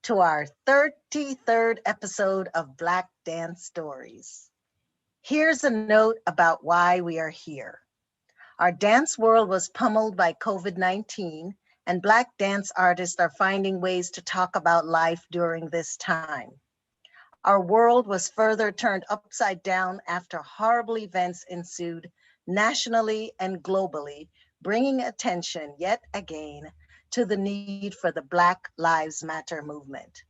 to our 33rd episode of Black Dance Stories. Here's a note about why we are here. Our dance world was pummeled by COVID-19, and Black dance artists are finding ways to talk about life during this time. Our world was further turned upside down after horrible events ensued nationally and globally, bringing attention yet again to the need for the Black Lives Matter movement.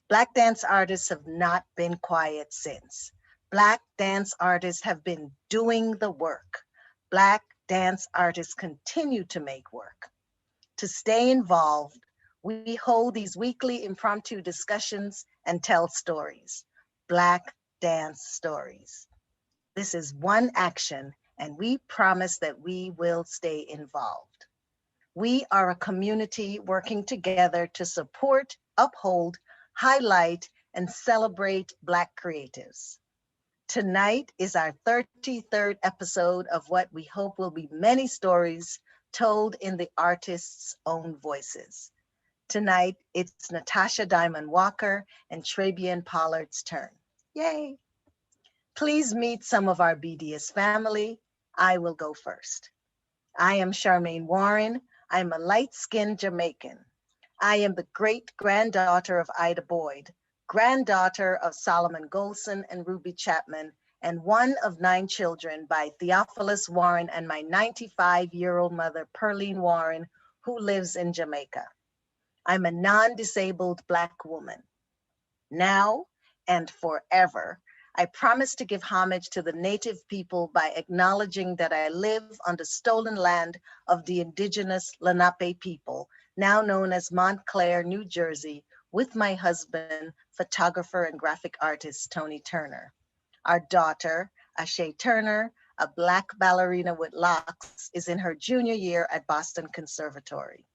Black dance artists have not been quiet since. Black dance artists have been doing the work. Black dance artists continue to make work. To stay involved, we hold these weekly impromptu discussions and tell stories. Black dance stories. This is one action, and we promise that we will stay involved. We are a community working together to support, uphold, highlight, and celebrate Black creatives. Tonight is our 33rd episode of what we hope will be many stories told in the artist's own voices. Tonight, it's Natasha Diamond-Walker and Trebien Pollard's turn. Yay! Please meet some of our BDS family. I will go first. I am Charmaine Warren. I'm a light-skinned Jamaican. I am the great-granddaughter of Ida Boyd, granddaughter of Solomon Golson and Ruby Chapman, and one of 9 children by Theophilus Warren and my 95-year-old mother, Pearline Warren, who lives in Jamaica. I'm a non-disabled Black woman. Now and forever, I promise to give homage to the Native people by acknowledging that I live on the stolen land of the indigenous Lenape people, now known as Montclair, New Jersey, with my husband, photographer and graphic artist, Tony Turner. Our daughter, Ashay Turner, a Black ballerina with locks, is in her junior year at Boston Conservatory.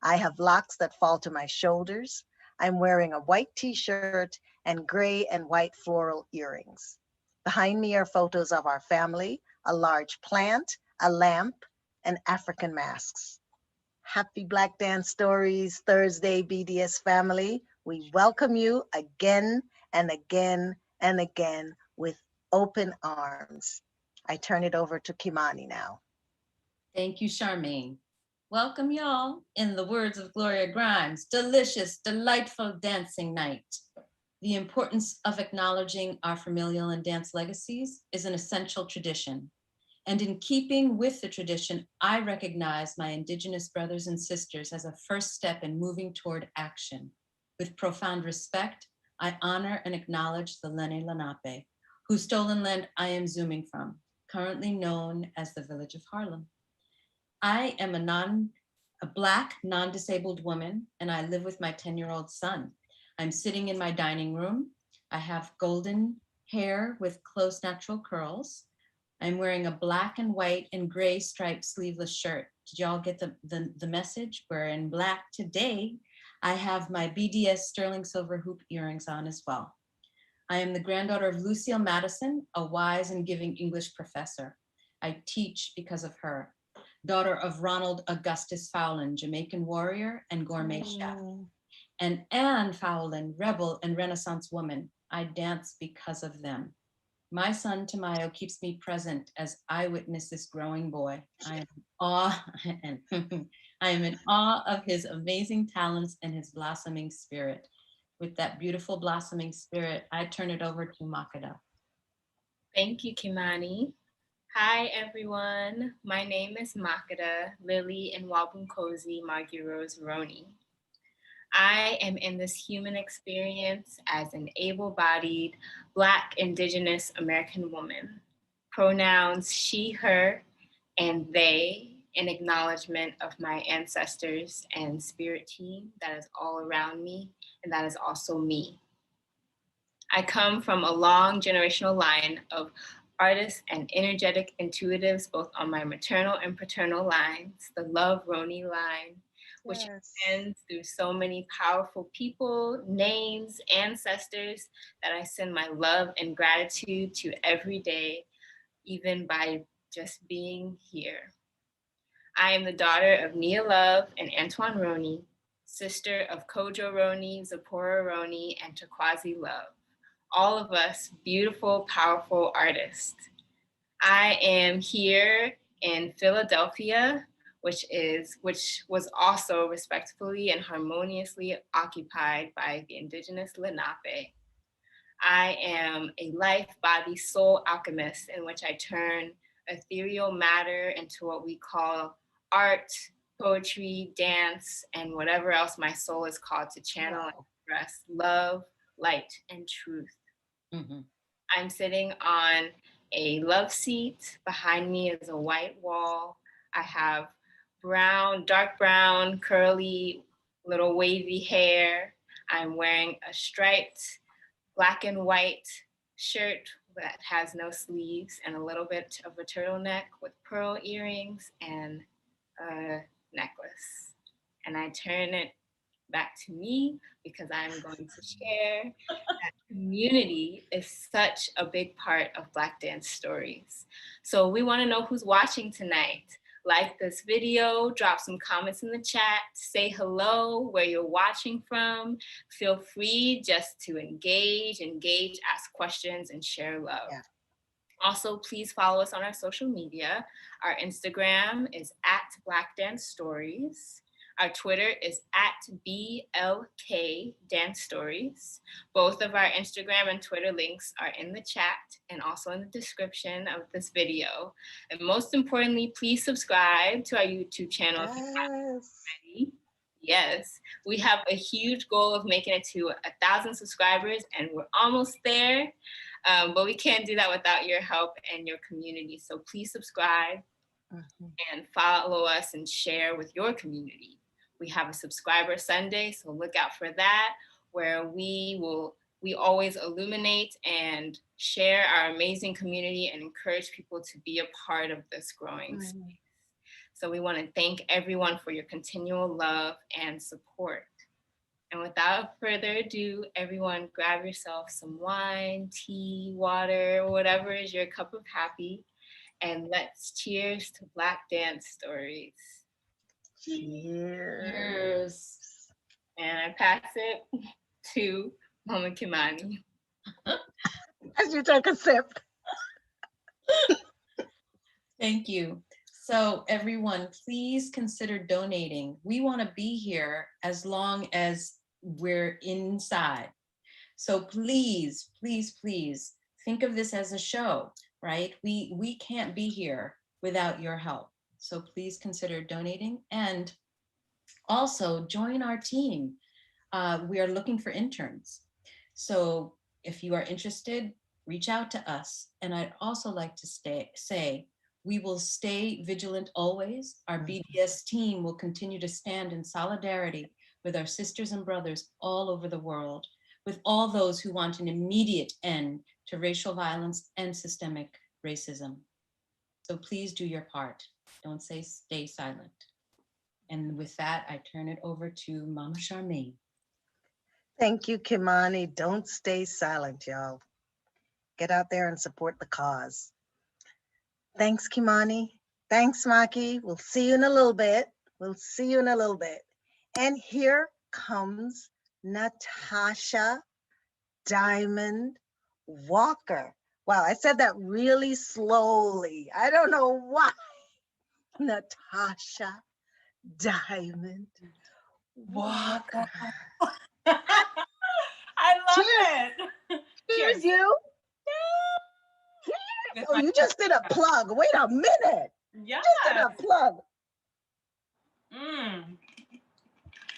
I have locks that fall to my shoulders. I'm wearing a white t-shirt and gray and white floral earrings. Behind me are photos of our family, a large plant, a lamp, and African masks. Happy Black Dance Stories Thursday, BDS family. We welcome you again and again and again with open arms. I turn it over to Kimani now. Thank you, Charmaine. Welcome, y'all. In the words of Gloria Grimes, delicious, delightful dancing night. The importance of acknowledging our familial and dance legacies is an essential tradition. And in keeping with the tradition, I recognize my Indigenous brothers and sisters as a first step in moving toward action. With profound respect, I honor and acknowledge the Lenni Lenape, whose stolen land I am zooming from, currently known as the village of Harlem. I am a Black, non-disabled woman, and I live with my 10-year-old son. I'm sitting in my dining room. I have golden hair with close natural curls. I'm wearing a black and white and gray striped sleeveless shirt. Did y'all get the message? We're in Black today. I have my BDS sterling silver hoop earrings on as well. I am the granddaughter of Lucille Madison, a wise and giving English professor. I teach because of her. Daughter of Ronald Augustus Fowlin, Jamaican warrior and gourmet chef. And Anne Fowlin, rebel and Renaissance woman. I dance because of them. My son Tamayo keeps me present as I witness this growing boy. I am in awe, and I am in awe of his amazing talents and his blossoming spirit. With that beautiful blossoming spirit, I turn it over to Makkah. Thank you, Kimani. Hi, everyone. My name is Makkah Lily and Wabunkosi Margie-Rose Roney. I am in this human experience as an able-bodied Black Indigenous American woman. Pronouns she, her, and they in acknowledgement of my ancestors and spirit team that is all around me, and that is also me. I come from a long generational line of artists and energetic intuitives, both on my maternal and paternal lines, the Love Roney line, which extends through so many powerful people, names, ancestors that I send my love and gratitude to every day, even by just being here. I am the daughter of Nia Love and Antoine Roney, sister of Kojo Roni, Zipporah Roni, and Turquoise Love. All of us beautiful, powerful artists. I am here in Philadelphia, which was also respectfully and harmoniously occupied by the indigenous Lenape. I am a life, body, soul alchemist in which I turn ethereal matter into what we call art, poetry, dance, and whatever else my soul is called to channel and express love, light, and truth. Mhm. I'm sitting on a love seat. Behind me is a white wall. I have dark brown, curly, little wavy hair. I'm wearing a striped black and white shirt that has no sleeves and a little bit of a turtleneck with pearl earrings and a necklace. And I turn it back to me because I'm going to share that community is such a big part of Black dance stories. So we want to know who's watching tonight. Like this video, drop some comments in the chat, say hello, where you're watching from. Feel free just to engage, ask questions, and share love. Yeah. Also, please follow us on our social media. Our Instagram is @BlackDanceStories. Our Twitter is @BLK_Dance_Stories. Both of our Instagram and Twitter links are in the chat and also in the description of this video. And most importantly, please subscribe to our YouTube channel if you haven't already. Yes, we have a huge goal of making it to 1,000 subscribers, and we're almost there. But we can't do that without your help and your community. So please subscribe and follow us and share with your community. We have a subscriber Sunday, so look out for that, where we always illuminate and share our amazing community and encourage people to be a part of this growing space. So we want to thank everyone for your continual love and support. And without further ado, everyone grab yourself some wine, tea, water, whatever is your cup of happy, and let's cheers to Black dance stories. Cheers. And I pass it to Mama Kimani. As you take a sip. Thank you. So everyone, please consider donating. We want to be here as long as we're inside. So please, please, please think of this as a show, right? We can't be here without your help. So please consider donating and also join our team. We are looking for interns. So if you are interested, reach out to us. And I'd also like to say, we will stay vigilant always. Our BDS team will continue to stand in solidarity with our sisters and brothers all over the world, with all those who want an immediate end to racial violence and systemic racism. So please do your part. Don't stay silent. And with that, I turn it over to Mama Charmaine. Thank you, Kimani. Don't stay silent, y'all. Get out there and support the cause. Thanks, Kimani. Thanks, Maki. We'll see you in a little bit. And here comes Natasha Diamond-Walker. Wow, I said that really slowly. I don't know why. Natasha Diamond-Walker. I love it. Cheers, you. Cheers. Oh, you just did a plug. Wait a minute. Yeah. Just did a plug.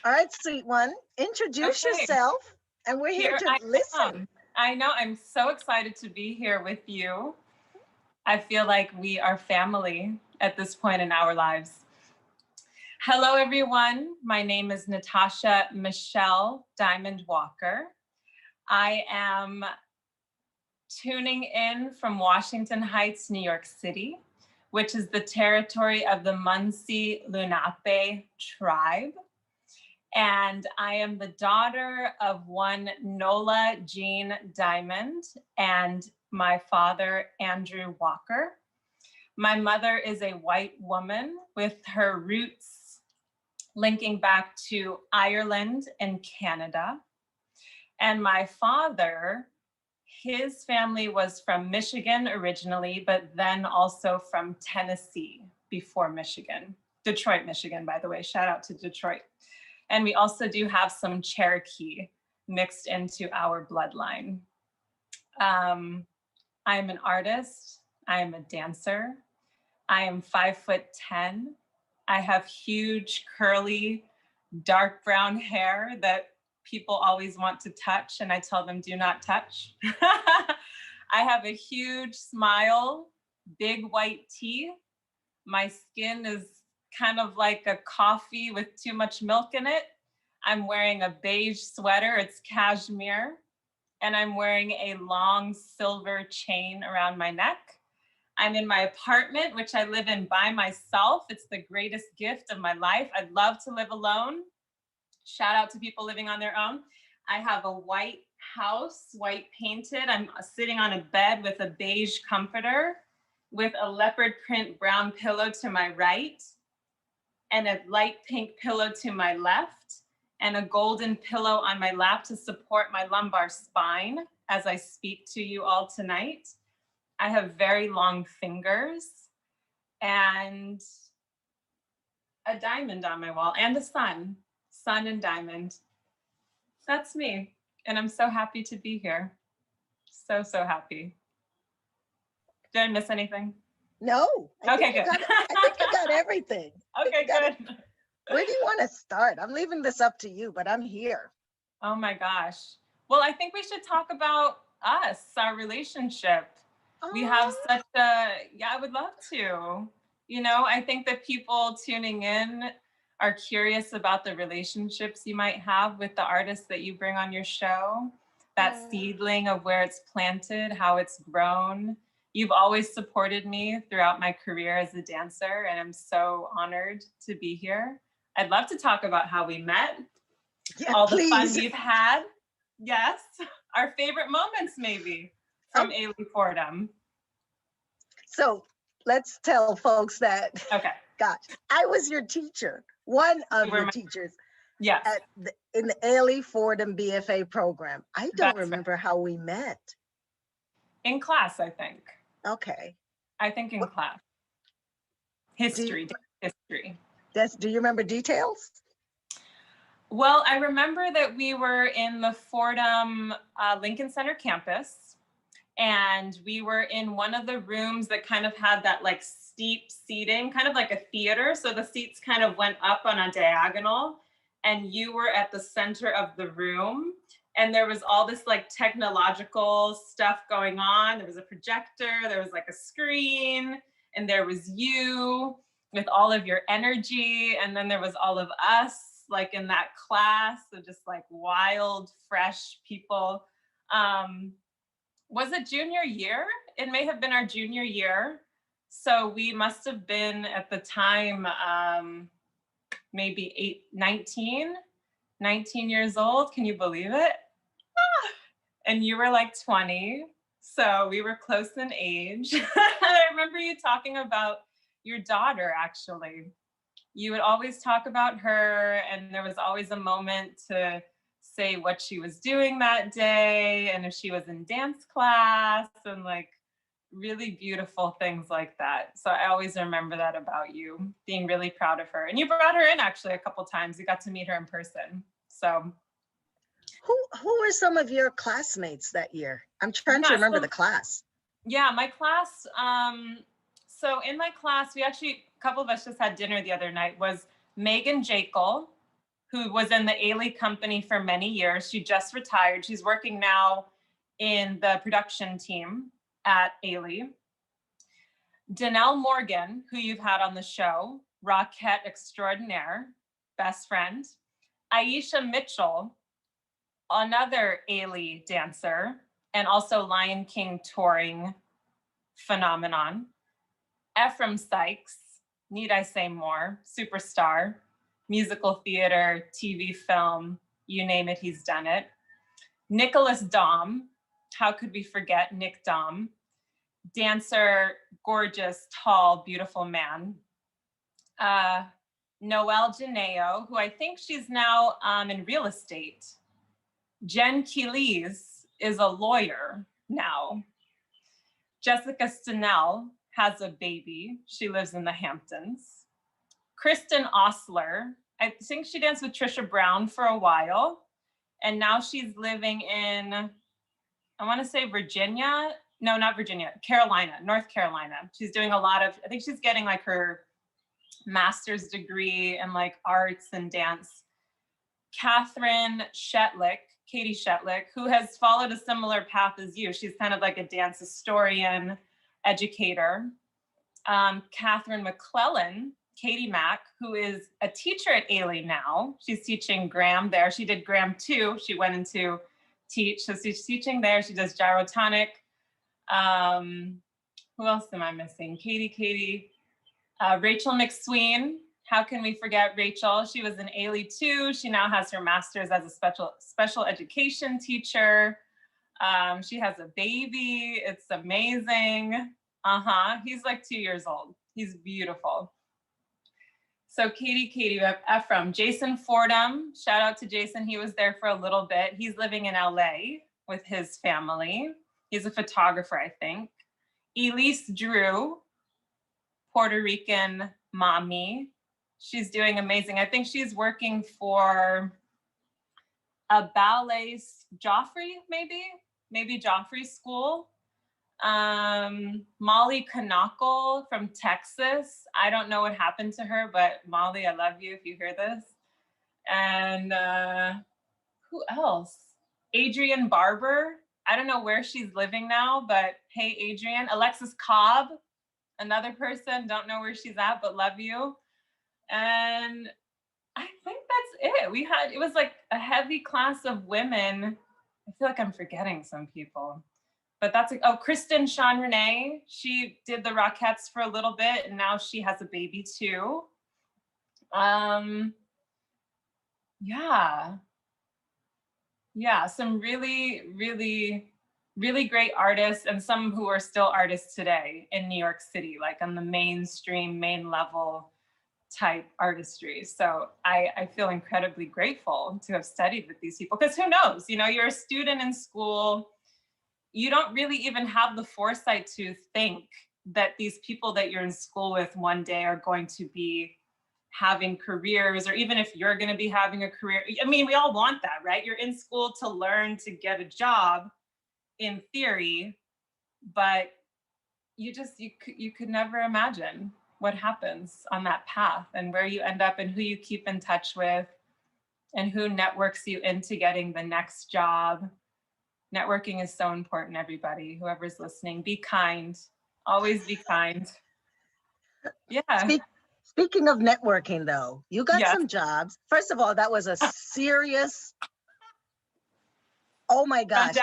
All right, sweet one. Introduce yourself, and we're here to listen. I know. I'm so excited to be here with you. I feel like we are family at this point in our lives. Hello, everyone. My name is Natasha Michelle Diamond-Walker. I am tuning in from Washington Heights, New York City, which is the territory of the Munsee Lenape tribe. And I am the daughter of one Nola Jean Diamond and my father, Andrew Walker. My mother is a white woman with her roots linking back to Ireland and Canada. And my father, his family was from Michigan originally, but then also from Tennessee before Michigan. Detroit, Michigan, by the way. Shout out to Detroit. And we also do have some Cherokee mixed into our bloodline. I'm an artist. I am a dancer. I am 5'10". I have huge, curly, dark brown hair that people always want to touch, and I tell them, do not touch. I have a huge smile, big white teeth. My skin is kind of like a coffee with too much milk in it. I'm wearing a beige sweater, it's cashmere, and I'm wearing a long silver chain around my neck. I'm in my apartment, which I live in by myself. It's the greatest gift of my life. I'd love to live alone. Shout out to people living on their own. I have a white house, white painted. I'm sitting on a bed with a beige comforter with a leopard print brown pillow to my right and a light pink pillow to my left and a golden pillow on my lap to support my lumbar spine as I speak to you all tonight. I have very long fingers and a diamond on my wall and a sun and diamond. That's me. And I'm so happy to be here. So happy. Did I miss anything? No. Okay, good. I think you got everything. Okay, good. Where do you want to start? I'm leaving this up to you, but I'm here. Oh my gosh. Well, I think we should talk about us, our relationship. We have such a, yeah, I would love to. You know, I think that people tuning in are curious about the relationships you might have with the artists that you bring on your show, that seedling of where it's planted, how it's grown. You've always supported me throughout my career as a dancer, and I'm so honored to be here. I'd love to talk about how we met, all the fun we've had. Yes, our favorite moments maybe from Ailey Fordham. So let's tell folks that, gosh, I was your teacher, one of your teachers in the Ailey Fordham BFA program. I don't remember how we met. In class, I think. Okay. I think in class. History. Do you remember details? Well, I remember that we were in the Fordham Lincoln Center campus, and we were in one of the rooms that kind of had that like steep seating, kind of like a theater. So the seats kind of went up on a diagonal, and you were at the center of the room. And there was all this like technological stuff going on. There was a projector, there was like a screen, and there was you with all of your energy. And then there was all of us like in that class, so just like wild, fresh people. Was it junior year? It may have been our junior year. So we must have been at the time, maybe 19 years old. Can you believe it? And you were like 20. So we were close in age. I remember you talking about your daughter, actually. You would always talk about her, and there was always a moment to say what she was doing that day and if she was in dance class and like really beautiful things like that. So I always remember that about you, being really proud of her. And you brought her in actually a couple times. You got to meet her in person. So who were some of your classmates that year? I'm trying to remember the class. Yeah, my class. So in my class, we actually, a couple of us just had dinner the other night, was Megan Jekyll, who was in the Ailey company for many years. She just retired. She's working now in the production team at Ailey. Danelle Morgan, who you've had on the show, Rockette extraordinaire, best friend. Aisha Mitchell, another Ailey dancer, and also Lion King touring phenomenon. Ephraim Sykes, need I say more, superstar, musical theater, TV, film, you name it, he's done it. Nicholas Dom, how could we forget Nick Dom? Dancer, gorgeous, tall, beautiful man. Noelle Janeo, who I think she's now in real estate. Jen Keelys is a lawyer now. Jessica Stenell has a baby. She lives in the Hamptons. Kristen Osler, I think she danced with Trisha Brown for a while. And now she's living in, I want to say Virginia. No, not Virginia, Carolina, North Carolina. She's doing a lot of, I think she's getting like her master's degree in like arts and dance. Catherine Shetlick, Katie Shetlick, who has followed a similar path as you. She's kind of like a dance historian, educator. Catherine McClellan, Katie Mack, who is a teacher at Ailey now. She's teaching Graham there. She did Graham too. She went into teach. So she's teaching there. She does gyrotonic. Who else am I missing? Katie. Rachel McSween. How can we forget Rachel? She was in Ailey too. She now has her master's as a special education teacher. She has a baby. It's amazing. He's like 2 years old. He's beautiful. So Katie, we have Ephraim. Jason Fordham, shout out to Jason. He was there for a little bit. He's living in LA with his family. He's a photographer, I think. Elise Drew, Puerto Rican mommy. She's doing amazing. I think she's working for a ballet, Joffrey, maybe Joffrey School. Molly Kanakal from Texas. I don't know what happened to her, but Molly, I love you if you hear this. And who else? Adrienne Barber. I don't know where she's living now, but hey, Adrienne. Alexis Cobb, another person. Don't know where she's at, but love you. And I think that's it. It was like a heavy class of women. I feel like I'm forgetting some people. But that's Kristen Sean Renee. She did the Rockettes for a little bit, and now she has a baby too. Yeah, some really, really, really great artists, and some who are still artists today in New York City, like on the mainstream, main level type artistry. So I feel incredibly grateful to have studied with these people, because who knows, you're a student in school. You don't really even have the foresight to think that these people that you're in school with one day are going to be having careers, or even if you're going to be having a career. I mean, we all want that, right? You're in school to learn to get a job in theory, but you could never imagine what happens on that path and where you end up and who you keep in touch with and who networks you into getting the next job. Networking is so important, everybody. Whoever's listening, be kind. Always be kind. Yeah. Speaking of networking, though, you got some jobs. First of all, that was a serious, oh my gosh.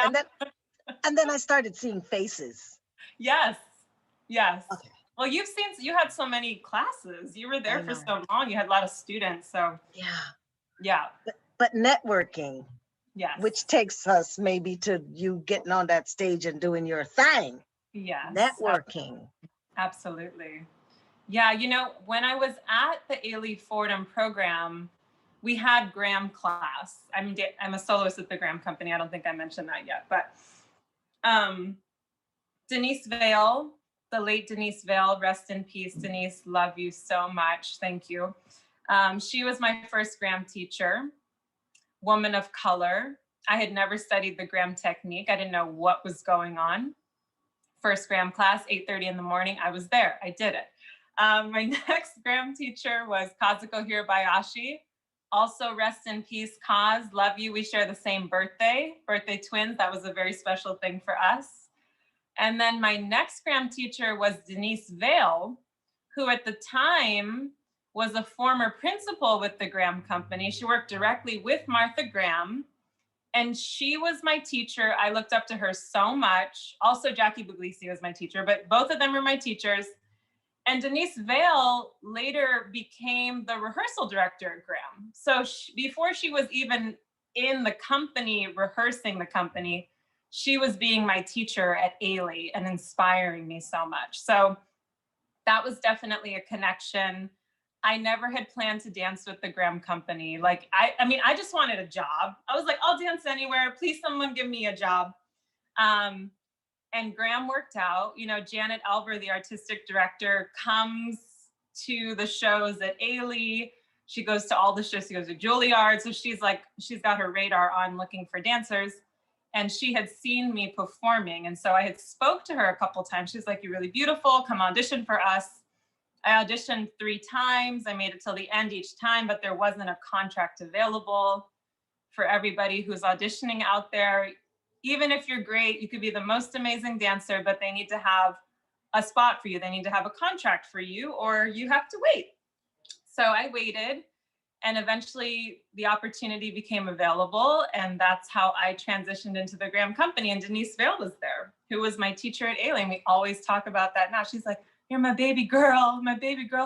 And then I started seeing faces. Yes. Okay. Well, you had so many classes. You were there for so long. You had a lot of students. So yeah. But networking. Yes. Which takes us maybe to you getting on that stage and doing your thing. Yes. Networking. Absolutely. Yeah, when I was at the Ailey Fordham program, we had Graham class. I'm a soloist at the Graham Company. I don't think I mentioned that yet, but Denise Vale, the late Denise Vale, rest in peace, Denise, love you so much. Thank you. She was my first Graham teacher. Woman of color. I had never studied the Graham technique. I didn't know what was going on. First Graham class, 8:30 in the morning. I was there. I did it. My next Graham teacher was Kazuko Hirabayashi. Also, rest in peace, Kaz. Love you. We share the same birthday twins. That was a very special thing for us. And then my next Graham teacher was Denise Vale, who at the time was a former principal with the Graham Company. She worked directly with Martha Graham, and she was my teacher. I looked up to her so much. Also, Jackie Buglisi was my teacher, but both of them were my teachers. And Denise Vale later became the rehearsal director at Graham. So before she was even in the company, rehearsing the company, she was being my teacher at Ailey and inspiring me so much. So that was definitely a connection. I never had planned to dance with the Graham Company. Like, I mean, I just wanted a job. I was like, I'll dance anywhere. Please, someone give me a job. And Graham worked out. You know, Janet Elber, the artistic director, comes to the shows at Ailey. She goes to all the shows. She goes to Juilliard. So she's like, she's got her radar on looking for dancers. And she had seen me performing. And so I had spoke to her a couple times. She's like, you're really beautiful. Come audition for us. I auditioned 3 times. I made it till the end each time, but there wasn't a contract available. For everybody who's auditioning out there, even if you're great, you could be the most amazing dancer, but they need to have a spot for you. They need to have a contract for you, or you have to wait. So I waited, and eventually the opportunity became available, and that's how I transitioned into the Graham Company. And Denise Vale was there, who was my teacher at Ailey. And we always talk about that now. She's like, you're my baby girl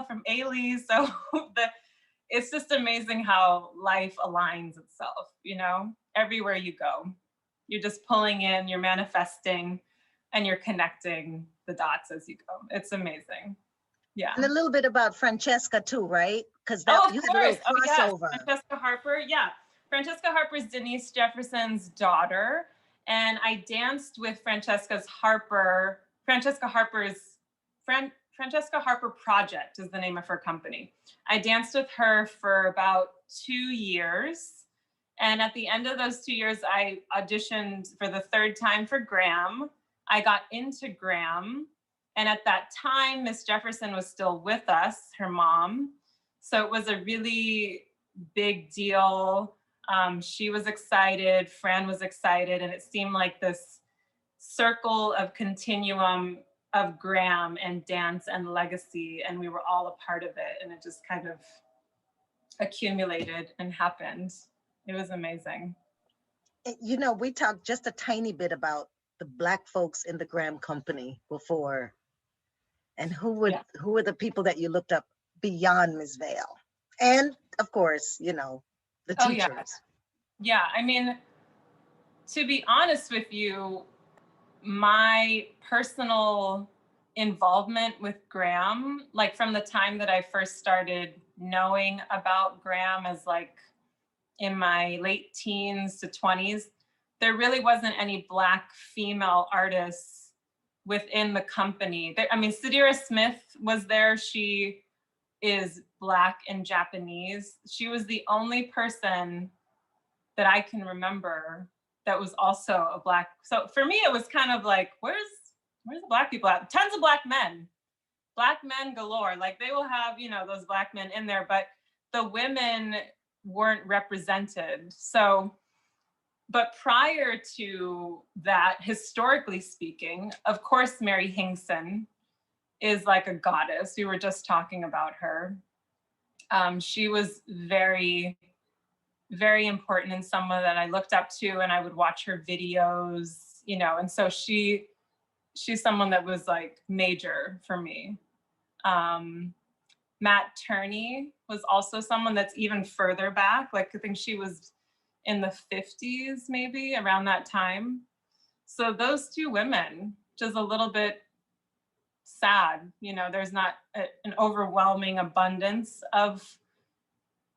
from Ailey. So it's just amazing how life aligns itself, you know, everywhere you go. You're just pulling in, you're manifesting, and you're connecting the dots as you go. It's amazing. Yeah. And a little bit about Francesca too, right? Because you had a little crossover. Yes. Francesca Harper, yeah. Francesca Harper is Denise Jefferson's daughter. And I danced with Francesca Harper Project is the name of her company. I danced with her for about 2 years. And at the end of those 2 years, I auditioned for the 3rd time for Graham. I got into Graham. And at that time, Miss Jefferson was still with us, her mom. So it was a really big deal. She was excited, Fran was excited, and it seemed like this circle of continuum of Graham and dance and legacy, and we were all a part of it, and it just kind of accumulated and happened. It was amazing. You know, we talked just a tiny bit about the Black folks in the Graham Company before, and who were the people that you looked up beyond Ms. Vale, and of course, you know, the teachers. Yeah, I mean, to be honest with you, my personal involvement with Graham, like from the time that I first started knowing about Graham as like in my late teens to 20s, there really wasn't any Black female artists within the company. I mean, Sadira Smith was there. She is Black and Japanese. She was the only person that I can remember that was also a Black. So for me, it was kind of like, where's the Black people at? Tons of Black men galore. Like they will have, you know, those Black men in there, but the women weren't represented. So, but prior to that, historically speaking, of course, Mary Hingson is like a goddess. We were just talking about her. She was very, very important and someone that I looked up to, and I would watch her videos, you know, and so she's someone that was like major for me. Matt Turney was also someone that's even further back. Like I think she was in the 50s, maybe around that time. So those 2 women, just a little bit sad, you know, there's not an overwhelming abundance of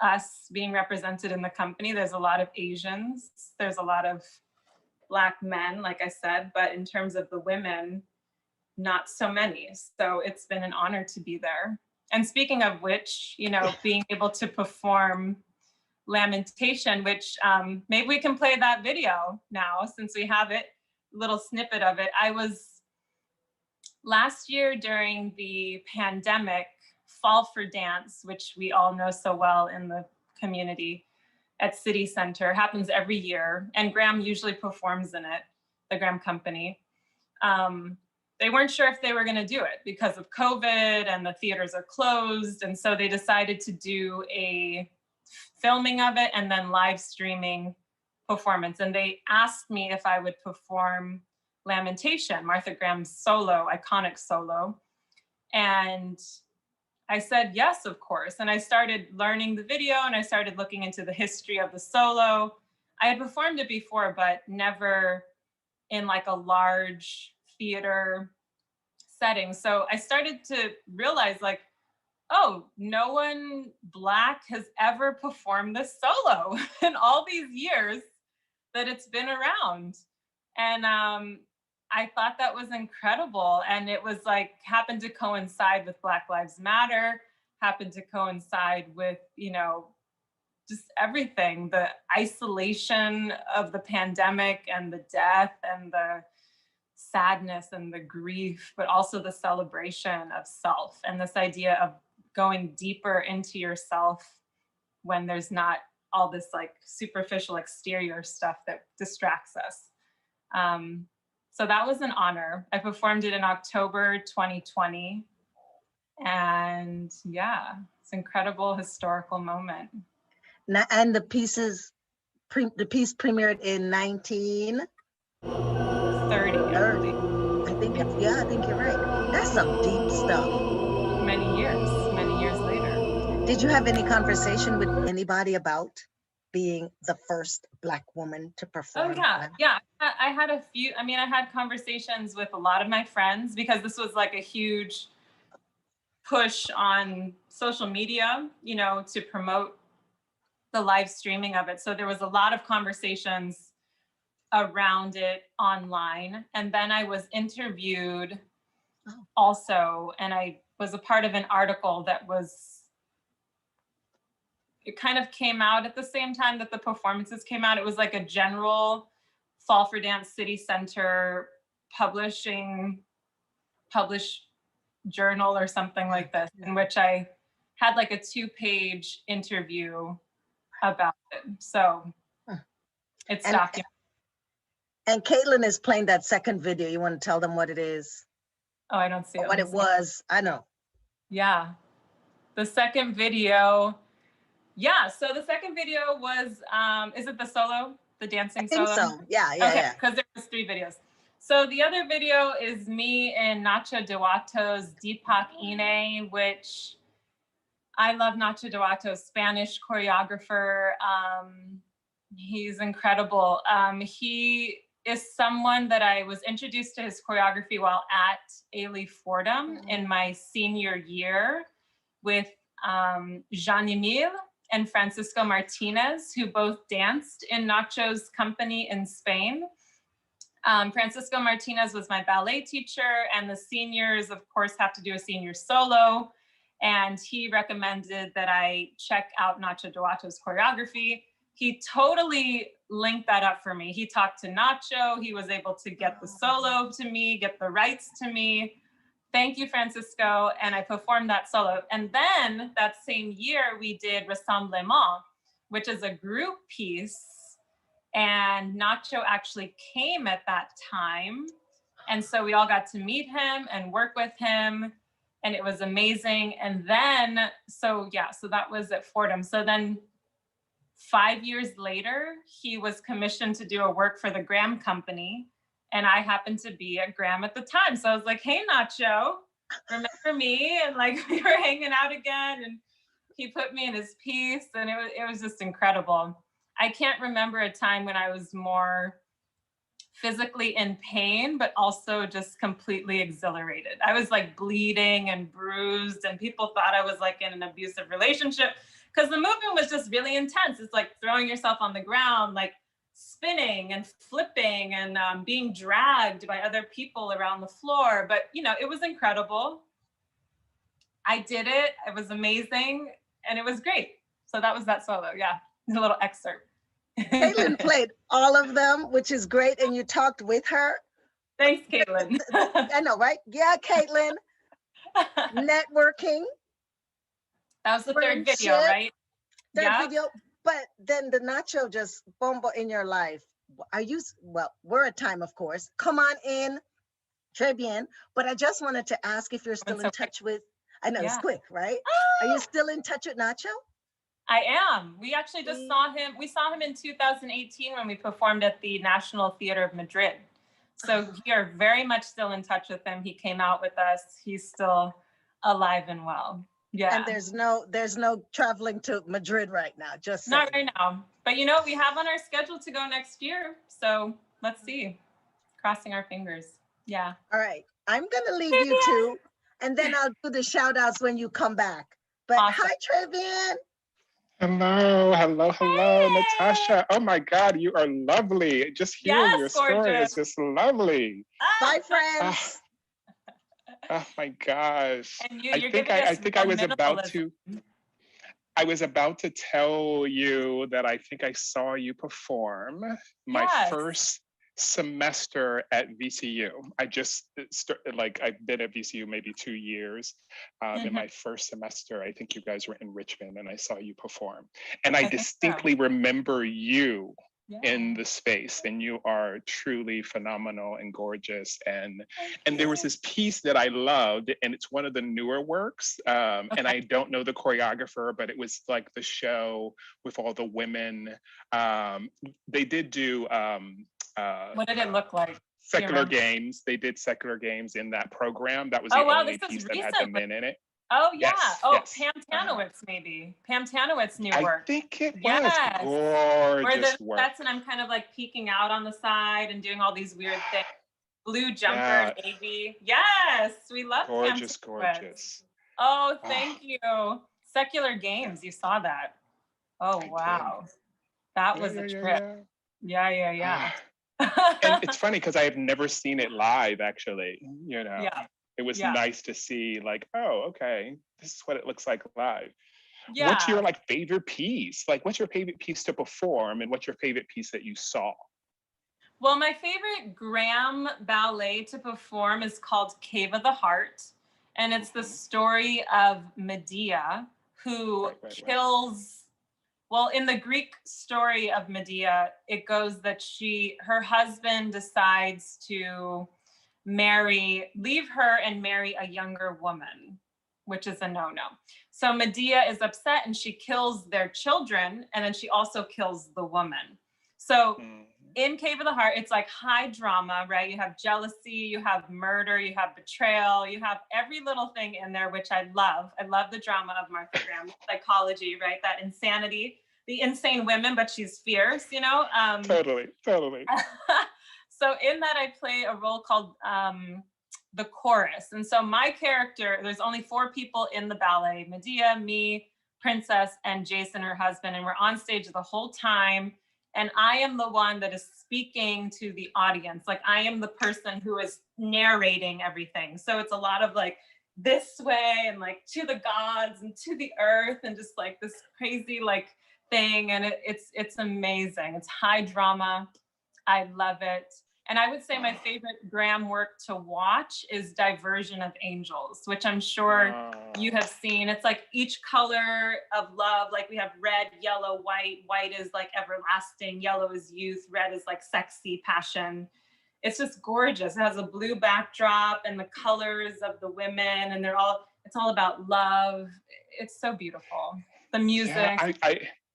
us being represented in the company. There's a lot of Asians, there's a lot of Black men, like I said, but in terms of the women, not so many. So it's been an honor to be there. And speaking of which, you know, being able to perform Lamentation, which maybe we can play that video now since we have it, a little snippet of it. I was last year during the pandemic, Fall for Dance, which we all know so well in the community at City Center, happens every year. And Graham usually performs in it, the Graham Company. They weren't sure if they were going to do it because of COVID and the theaters are closed. And so they decided to do a filming of it and then live streaming performance. And they asked me if I would perform Lamentation, Martha Graham's solo, iconic solo. And I said, yes, of course. And I started learning the video and I started looking into the history of the solo. I had performed it before, but never in like a large theater setting. So I started to realize like, oh, no one Black has ever performed this solo in all these years that it's been around. And I thought that was incredible. And it was like, happened to coincide with Black Lives Matter, happened to coincide with, you know, just everything, the isolation of the pandemic and the death and the sadness and the grief, but also the celebration of self and this idea of going deeper into yourself when there's not all this like superficial exterior stuff that distracts us. So that was an honor. I performed it in October 2020. And yeah, it's an incredible historical moment. Now, and the piece premiered in 1930. 30. I think you're right. That's some deep stuff. Many years later. Did you have any conversation with anybody about being the first Black woman to perform? Oh yeah. I had a few, I mean, I had conversations with a lot of my friends because this was like a huge push on social media, you know, to promote the live streaming of it. So there was a lot of conversations around it online. And then I was interviewed also, and I was a part of an article that it kind of came out at the same time that the performances came out. It was like a general Fall for Dance City Center published journal or something like this, in which I had like a 2-page interview about it. So it's documented. And Caitlin is playing that second video. You want to tell them what it is? Oh, I don't see it. What it was. I know. Yeah. The second video. Yeah. So the second video was, is it the solo? The dancing solo? I think so. Yeah. Okay, because there was 3 videos. So the other video is me and Nacho Duato's Deepak Ine, which I love Nacho Duato, Spanish choreographer. He's incredible. He is someone that I was introduced to his choreography while at Ailey Fordham in my senior year with Jean-Emile and Francisco Martinez, who both danced in Nacho's company in Spain. Francisco Martinez was my ballet teacher, and the seniors, of course, have to do a senior solo. And he recommended that I check out Nacho Duato's choreography. He totally linked that up for me. He talked to Nacho. He was able to get the solo to me, get the rights to me. Thank you, Francisco. And I performed that solo. And then that same year, we did Rassemblement, which is a group piece. And Nacho actually came at that time. And so we all got to meet him and work with him. And it was amazing. And then, so that was at Fordham. So then 5 years later, he was commissioned to do a work for the Graham Company. And I happened to be at Graham at the time. So I was like, hey, Nacho, remember me? And like, we were hanging out again. And he put me in his piece. And it was just incredible. I can't remember a time when I was more physically in pain, but also just completely exhilarated. I was like bleeding and bruised, and people thought I was like in an abusive relationship because the movement was just really intense. It's like throwing yourself on the ground, like spinning and flipping and being dragged by other people around the floor. But, you know, it was incredible. I did it. It was amazing. And it was great. So that was that solo. Yeah. A little excerpt. Caitlin played all of them, which is great. And you talked with her. Thanks, Caitlin. I know, right? Yeah, Caitlin. Networking. That was the third video, right? Third video. But then the Nacho just boom in your life. We're at time, of course. Come on in, Trebien. But I just wanted to ask if you're still in touch with, I know it's quick, right? Are you still in touch with Nacho? I am. We actually just saw him. We saw him in 2018 when we performed at the National Theater of Madrid. So we are very much still in touch with him. He came out with us. He's still alive and well. Yeah. And there's no traveling to Madrid right now. Just not right now. But you know, we have on our schedule to go next year. So let's see. Crossing our fingers. Yeah. All right. I'm gonna leave you two, and then I'll do the shout outs when you come back. But Awesome. hi, Trebien. Hello, hello, hello, Hey! Natasha. Oh my God, you are lovely. Just hearing your Yes, story is gorgeous. just lovely. Bye, Ah, friends. oh my gosh. And I you're think giving I us think real minimalism. I was about to tell you that I think I saw you perform my Yes. first semester at VCU. I just started, like, I've been at VCU maybe 2 years. In my first semester, I think you guys were in Richmond and I saw you perform. And I think so. distinctly remember you Yeah. in the space, and you are truly phenomenal and gorgeous. And Thank there was you. this piece that I loved, and it's one of the newer works. And I don't know the choreographer, but it was like the show with all the women. They did do What did it look like? secular remember? games. They did secular games in that program. That was Oh, the wow, only this is piece that had the recently. men in it. Oh, yeah. Yes, Oh, yes. Pam Tanowitz, maybe. Pam Tanowitz' new I work. think it was Yes. Where gorgeous the work. sets and I'm kind of like peeking out on the side and doing all these weird things. Blue jumper, Yeah. navy. Yes, we love Gorgeous, Pam Tanowitz. gorgeous. Oh, thank you. Secular Games, you saw that. Oh, I wow. did. That Yeah, was yeah, a yeah, trip. yeah. Yeah. And it's funny because I have never seen it live, actually. You know, Yeah. it was Yeah. nice to see, like, oh, okay, this is what it looks like live. Yeah. What's your like favorite piece? Like, what's your favorite piece to perform, and what's your favorite piece that you saw? Well, my favorite Graham ballet to perform is called Cave of the Heart. And it's the story of Medea, who Right. kills, well, in the Greek story of Medea, it goes that her husband decides to leave her and marry a younger woman, which is a no-no. So Medea is upset and she kills their children, and then she also kills the woman. So in Cave of the Heart, it's like high drama, right? You have jealousy, you have murder, you have betrayal, you have every little thing in there, which I love. I love the drama of Martha Graham, psychology, right? That insanity, the insane women, but she's fierce, you know? Totally. So in that, I play a role called the chorus. And so my character, there's only 4 people in the ballet: Medea, me, Princess, and Jason, her husband. And we're on stage the whole time. And I am the one that is speaking to the audience. Like, I am the person who is narrating everything. So it's a lot of like this way and like to the gods and to the earth and just like this crazy like thing. And it's amazing. It's high drama. I love it. And I would say my favorite Graham work to watch is Diversion of Angels, which I'm sure you have seen. It's like each color of love, like we have red, yellow, white. White is like everlasting, yellow is youth, red is like sexy, passion. It's just gorgeous. It has a blue backdrop and the colors of the women, and it's all about love. It's so beautiful. The music, Yeah,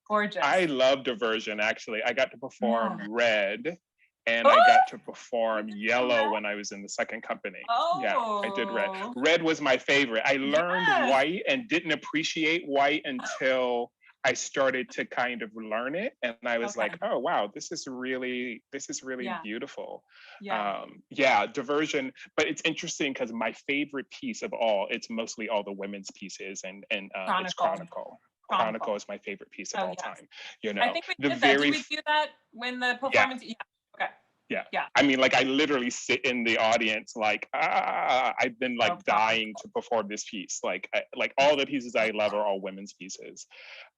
gorgeous. I love Diversion, actually. I got to perform Red, and Oh! I got to perform Yellow when I was in the second company. Oh. Yeah, I did Red. Red was my favorite. I learned white and didn't appreciate white until I started to kind of learn it. And I was like, oh, wow, this is really beautiful. Yeah. Diversion. But it's interesting because my favorite piece of all, it's mostly all the women's pieces, and it's Chronicle. Chronicle is my favorite piece of all time. You know, I think we did that. Did we do that when the performance? Yeah. Okay. Yeah. I mean, like, I literally sit in the audience, like, I've been like dying to perform this piece. Like all the pieces I love are all women's pieces.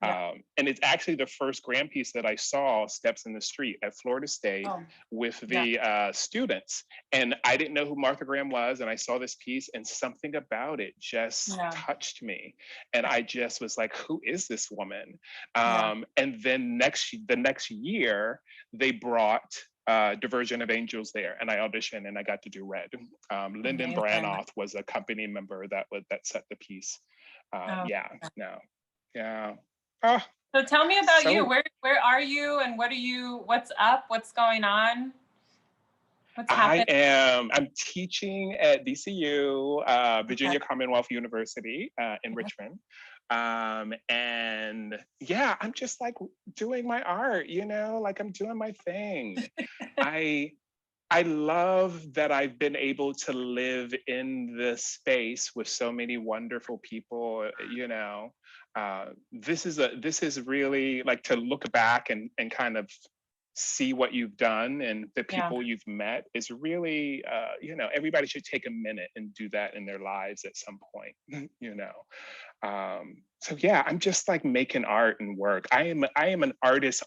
And it's actually the first Graham piece that I saw, Steps in the Street, at Florida State with the students. And I didn't know who Martha Graham was. And I saw this piece, and something about it just touched me. And I just was like, who is this woman? And then the next year, they brought Diversion of Angels there, and I auditioned and I got to do Red. Lyndon Branoff was a company member that set the piece. So tell me about you. Where are you, and what's up? What's going on? What's happening? I'm teaching at VCU, Virginia Commonwealth University in Richmond. And yeah, I'm just like doing my art, you know, like I'm doing my thing. I love that I've been able to live in this space with so many wonderful people. You know, this is really like to look back and kind of see what you've done and the people you've met is really, you know, everybody should take a minute and do that in their lives at some point. You know. So yeah, I'm just like making art and work. I am an artist.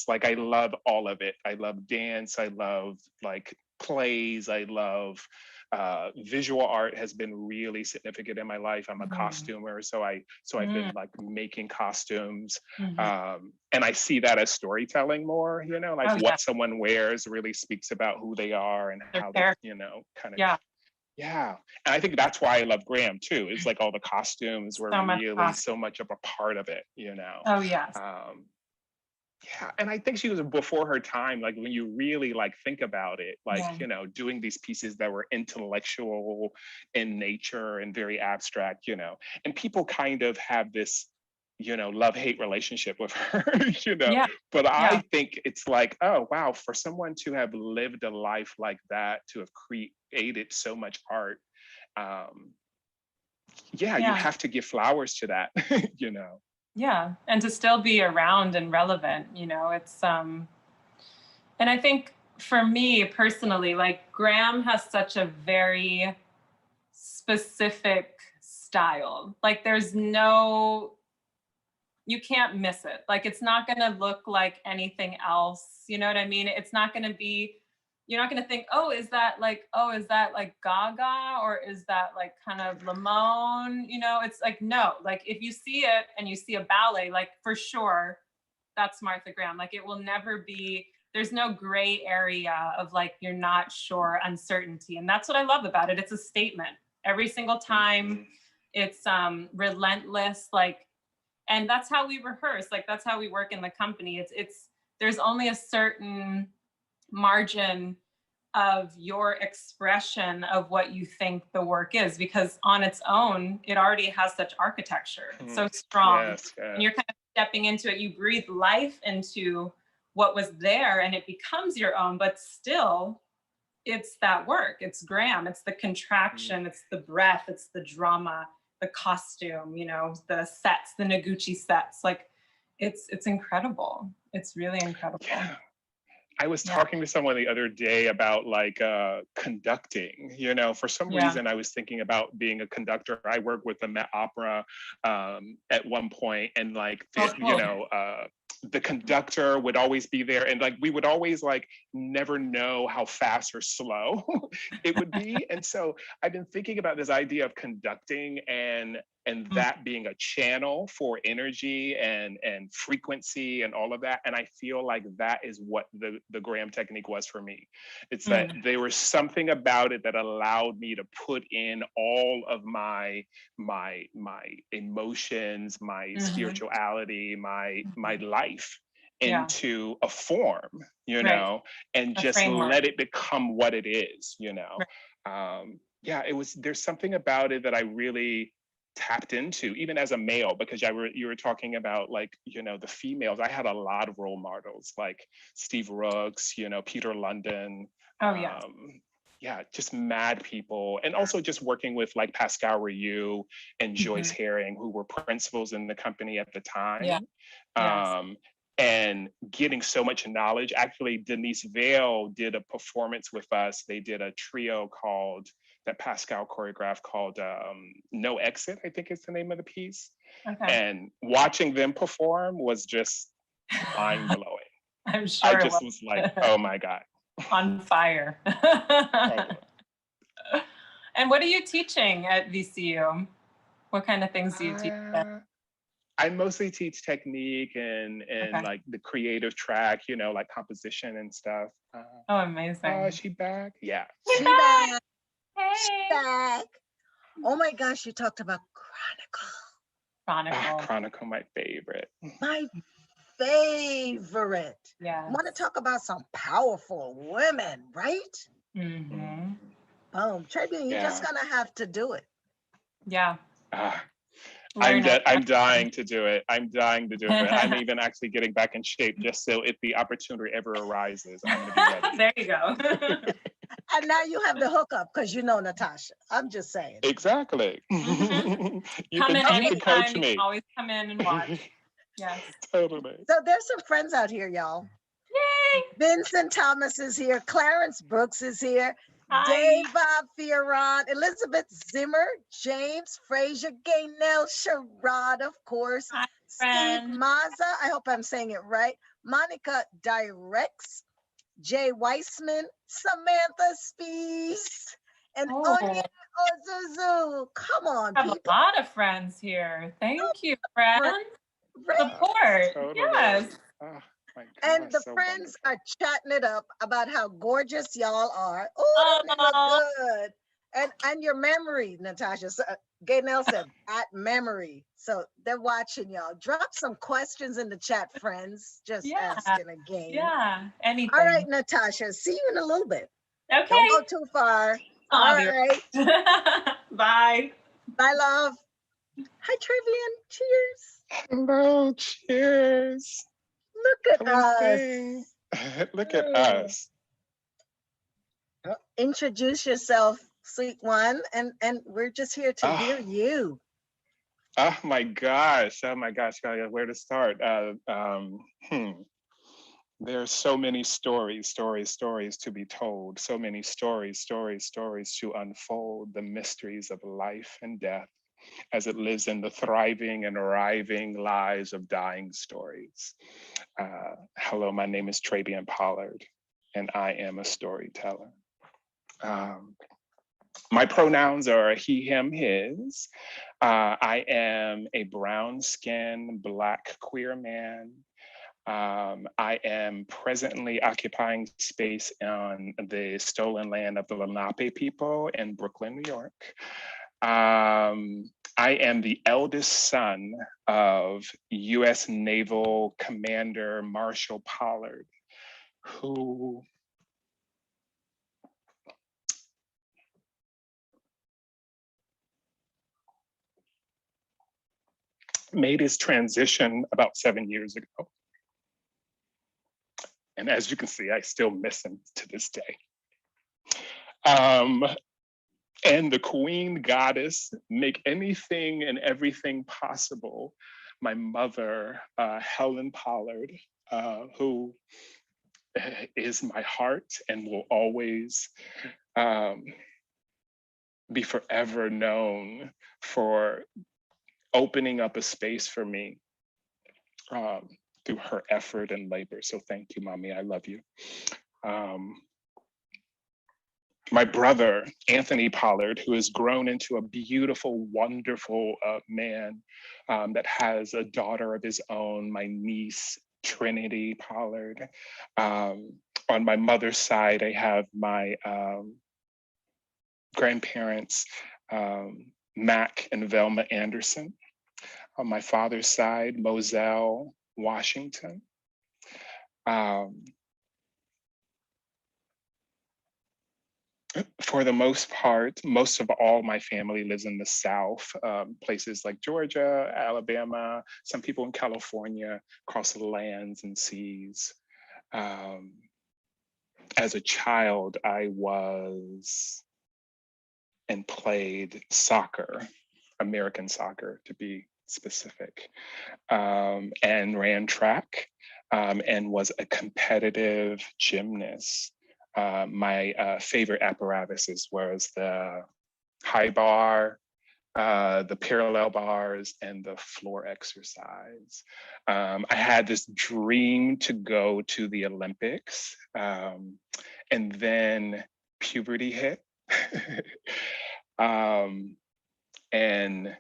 Like I love all of it. I love dance. I love like plays. I love visual art has been really significant in my life. I'm a costumer, so I've been like making costumes. And I see that as storytelling more, you know, like what someone wears really speaks about who they are and how they, you know, kind of yeah. And I think that's why I love Graham too. It's like all the costumes were really so much of a part of it, you know. Oh yes. Yeah, and I think she was before her time. Like when you really like think about it, like you know, doing these pieces that were intellectual in nature and very abstract, you know, and people kind of have this, you know, love-hate relationship with her, you know. But I think it's like, oh wow, for someone to have lived a life like that, to have created so much art, you have to give flowers to that, you know. Yeah, and to still be around and relevant, you know, it's and I think for me personally, like Graham has such a very specific style. Like there's no, you can't miss it. Like it's not gonna look like anything else, you know what I mean? It's not gonna be, you're not gonna think, oh, is that like Gaga, or is that like kind of Limon? You know, it's like, no, like if you see it and you see a ballet, like for sure, that's Martha Graham. Like it will never be, there's no gray area of like, you're not sure, uncertainty. And that's what I love about it. It's a statement. Every single time it's relentless, like, and that's how we rehearse. Like that's how we work in the company. It's there's only a certain margin of your expression of what you think the work is, because on its own it already has such architecture. It's so strong. And you're kind of stepping into it. You breathe life into what was there and it becomes your own, but still it's that work. It's Graham, it's the contraction, it's the breath, it's the drama, the costume, you know, the sets, the Noguchi sets. Like it's incredible. It's really incredible. I was talking to someone the other day about like conducting, you know, for some reason I was thinking about being a conductor. I worked with the Met Opera at one point, and like, you know, the conductor would always be there, and like we would always like never know how fast or slow it would be. And so I've been thinking about this idea of conducting and that being a channel for energy and frequency and all of that. And I feel like that is what the Graham technique was for me. It's that there was something about it that allowed me to put in all of my emotions, my spirituality, my life into a form, you know, and just let it become what it is, you know. There's something about it that I really tapped into, even as a male, because you were talking about like, you know, the females. I had a lot of role models like Steve Rooks, you know, Peter London. Just mad people. And also just working with like Pascal Rioux and Joyce Herring, who were principals in the company at the time. And getting so much knowledge. Actually, Denise Vale did a performance with us. They did a trio that Pascal choreographed called No Exit, I think is the name of the piece. And watching them perform was just mind-blowing. I'm sure I just was like, oh my God. On fire. And what are you teaching at VCU? What kind of things do you teach? I mostly teach technique and like the creative track, you know, like composition and stuff. Oh, amazing. Is she back? Yeah. She's back. Hey. She's back. Oh my gosh, you talked about Chronicle. Chronicle, my favorite. My favorite. Yeah. I want to talk about some powerful women, right? Boom. Trebien, you're just gonna have to do it. Yeah. I'm dying to do it. I'm dying to do it. I'm even actually getting back in shape just so if the opportunity ever arises, I'm going to be ready. There you go. And now you have the hookup because you know Natasha. I'm just saying. Exactly. Mm-hmm. You Come in can coach anytime. You me. can always come in and watch. Yes. Totally. So there's some friends out here, y'all. Yay! Vincent Thomas is here. Clarence Brooks is here. Hi. Dave Bob Fioran, Elizabeth Zimmer, James Frazier, Gaynell Sherrod, of course. Hi, Steve friend. Maza, I hope I'm saying it right. Monica Direx, Jay Weissman, Samantha Spees, and Onya Ozuzu. Come on, I have people. a lot of friends here. Thank you, friend. Right? Support. Totally. Yes. Oh, my And gosh, the so friends wonderful. are chatting it up about how gorgeous y'all are. Oh, don't they look good? And your memory, Natasha. So, Gaynell said that memory. So they're watching y'all. Drop some questions in the chat, friends. Just asking again. Yeah. Anything. All right, Natasha. See you in a little bit. Okay. Don't go too far. I'll All be right. Bye. Bye, love. Hi, Treybian. Cheers. Hello, cheers. Look at Come and us. sing. Look at us. Introduce yourself, sweet one, and we're just here to hear you. Oh my gosh. Oh my gosh. Where to start? There's so many stories to be told. So many stories to unfold. The mysteries of life and death as it lives in the thriving and arriving lives of dying stories. Hello, my name is Treybian Pollard, and I am a storyteller. My pronouns are he, him, his. I am a brown-skinned Black queer man. I am presently occupying space on the stolen land of the Lenape people in Brooklyn, New York. I am the eldest son of US Naval Commander Marshall Pollard, who made his transition about 7 years ago. And as you can see, I still miss him to this day. And the queen goddess make anything and everything possible. My mother, Helen Pollard, who is my heart and will always be forever known for opening up a space for me through her effort and labor. So thank you, Mommy, I love you. My brother, Anthony Pollard, who has grown into a beautiful, wonderful man that has a daughter of his own, my niece, Trinity Pollard. On my mother's side, I have my grandparents, Mac and Velma Anderson. On my father's side, Moselle Washington. For the most part, most of all my family lives in the South, places like Georgia, Alabama, some people in California, across the lands and seas. As a child, I was and played soccer, American soccer to be specific, and ran track and was a competitive gymnast. My favorite apparatuses was the high bar, the parallel bars, and the floor exercise. I had this dream to go to the Olympics, and then puberty hit. And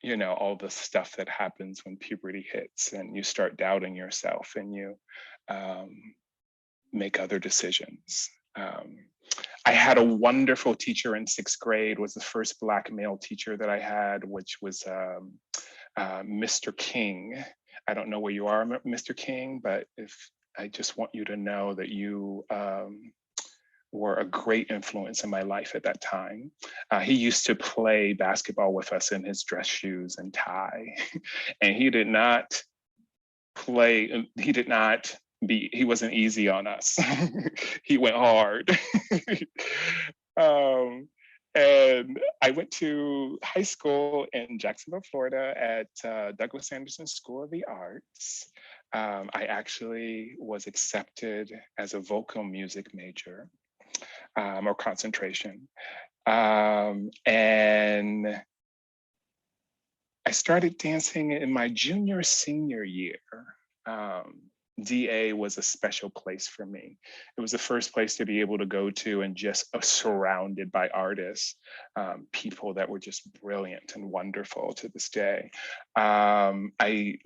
you know, all the stuff that happens when puberty hits and you start doubting yourself and you make other decisions. I had a wonderful teacher in 6th grade, was the first Black male teacher that I had, which was Mr. King. I don't know where you are, Mr. King, but if I just want you to know that you were a great influence in my life at that time. He used to play basketball with us in his dress shoes and tie. And he did not he wasn't easy on us. He went hard. And I went to high school in Jacksonville, Florida at Douglas Anderson School of the Arts. I actually was accepted as a vocal music major or concentration. And I started dancing in my junior, senior year. DA was a special place for me. It was the first place to be able to go to and just surrounded by artists, people that were just brilliant and wonderful to this day. I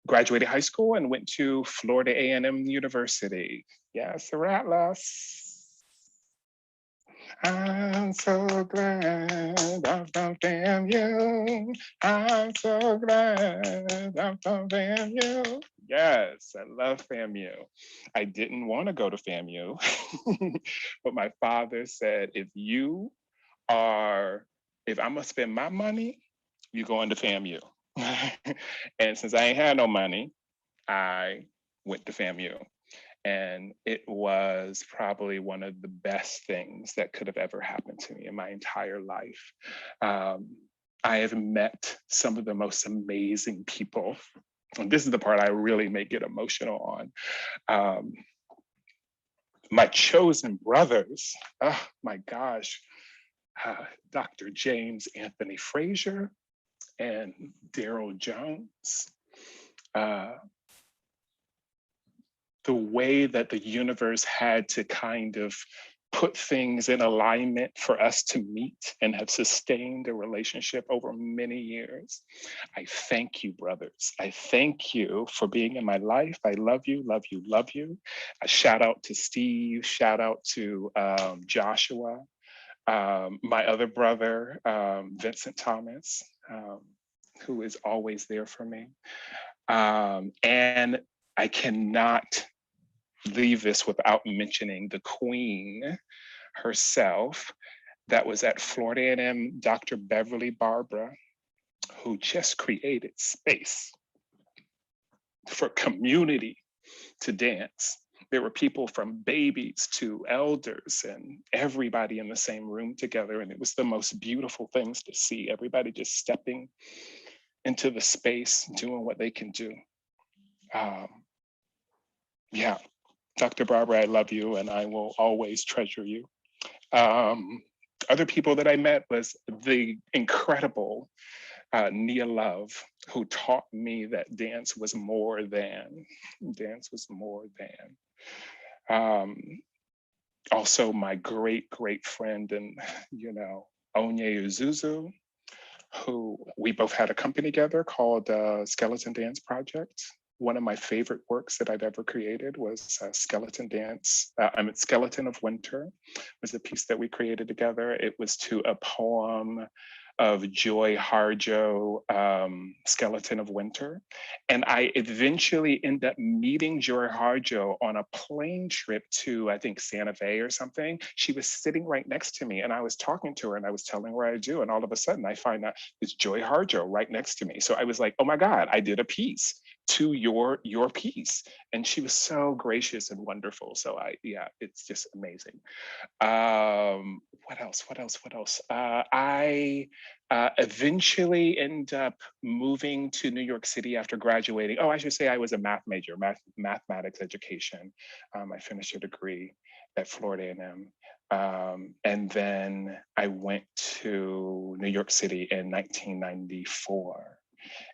graduated high school and went to Florida A&M University. Yes, the Rattlers. I'm so glad I'm from FAMU. I'm so glad I'm from FAMU. Yes, I love FAMU. I didn't want to go to FAMU, but my father said, if I'm gonna spend my money, you going to FAMU. And since I ain't had no money, I went to FAMU. And it was probably one of the best things that could have ever happened to me in my entire life. I have met some of the most amazing people. And this is the part I really may get emotional on. My chosen brothers, oh my gosh, Dr. James Anthony Frazier and Daryl Jones. The way that the universe had to kind of put things in alignment for us to meet and have sustained a relationship over many years. I thank you, brothers. I thank you for being in my life. I love you, love you, love you. A shout out to Steve, shout out to Joshua, my other brother, Vincent Thomas, who is always there for me. And I cannot leave this without mentioning the queen herself that was at Florida A&M, Dr. Beverly Barbara, who just created space for community to dance. There were people from babies to elders and everybody in the same room together. And it was the most beautiful things to see, everybody just stepping into the space, doing what they can do. Yeah, Dr. Barbara, I love you and I will always treasure you. Other people that I met was the incredible Nia Love, who taught me that dance was more than. Also my great, great friend and, Onye Uzuzu, who we both had a company together called Skeleton Dance Project. One of my favorite works that I've ever created was Skeleton of Winter was a piece that we created together. It was to a poem of Joy Harjo, Skeleton of Winter. And I eventually end up meeting Joy Harjo on a plane trip to, I think, Santa Fe or something. She was sitting right next to me and I was talking to her and I was telling her what I do. And all of a sudden I find out it's Joy Harjo right next to me. So I was like, oh my God, I did a piece to your piece. And she was so gracious and wonderful. So it's just amazing. What else? I eventually end up moving to New York City after graduating. Oh, I should say I was a math major, mathematics education. I finished a degree at Florida A&M. And then I went to New York City in 1994.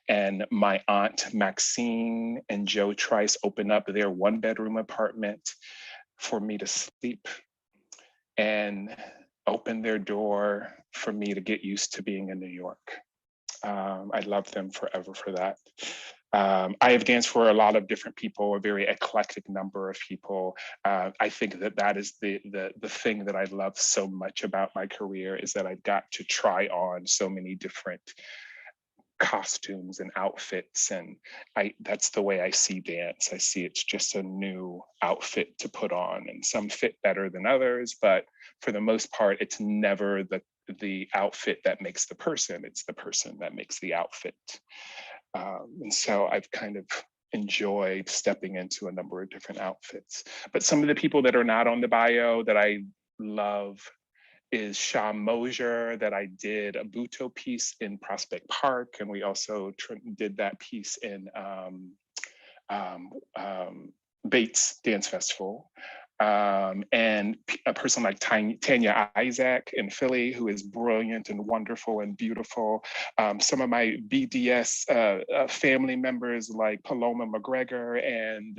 And my aunt Maxine and Joe Trice opened up their 1-bedroom apartment for me to sleep and opened their door for me to get used to being in New York. I love them forever for that. I have danced for a lot of different people, a very eclectic number of people. I think that is the thing that I love so much about my career is that I got to try on so many different costumes and outfits, and that's the way I see dance. I see it's just a new outfit to put on, and some fit better than others, but for the most part, it's never the outfit that makes the person, it's the person that makes the outfit. And so I've kind of enjoyed stepping into a number of different outfits. But some of the people that are not on the bio that I love is Shah Mosier, that I did a Buto piece in Prospect Park, and we also did that piece in Bates Dance Festival. And a person like Tanya Isaac in Philly, who is brilliant and wonderful and beautiful. Some of my BDS family members like Paloma McGregor and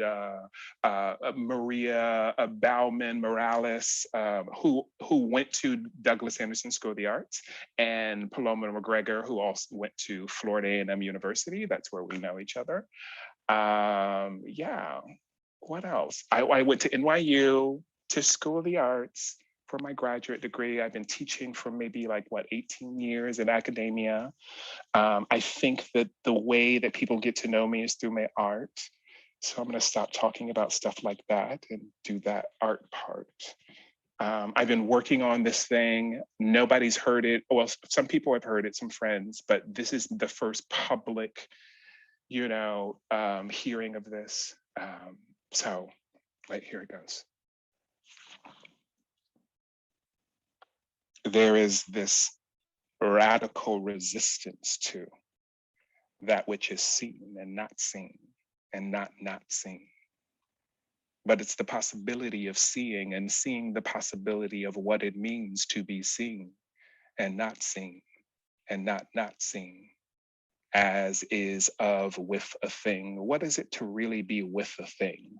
Maria Bauman Morales, who went to Douglas Anderson School of the Arts, and Paloma McGregor, who also went to Florida A&M University. That's where we know each other. Yeah. What else? I went to NYU, to School of the Arts for my graduate degree. I've been teaching for maybe 18 years in academia. I think that the way that people get to know me is through my art. So I'm gonna stop talking about stuff like that and do that art part. I've been working on this thing. Nobody's heard it. Well, some people have heard it, some friends, but this is the first public, hearing of this. So, here it goes. There is this radical resistance to that which is seen and not seen, and not seen. But it's the possibility of seeing, and seeing the possibility of what it means to be seen and not seen, and not seen. As is of with a thing. What is it to really be with a thing?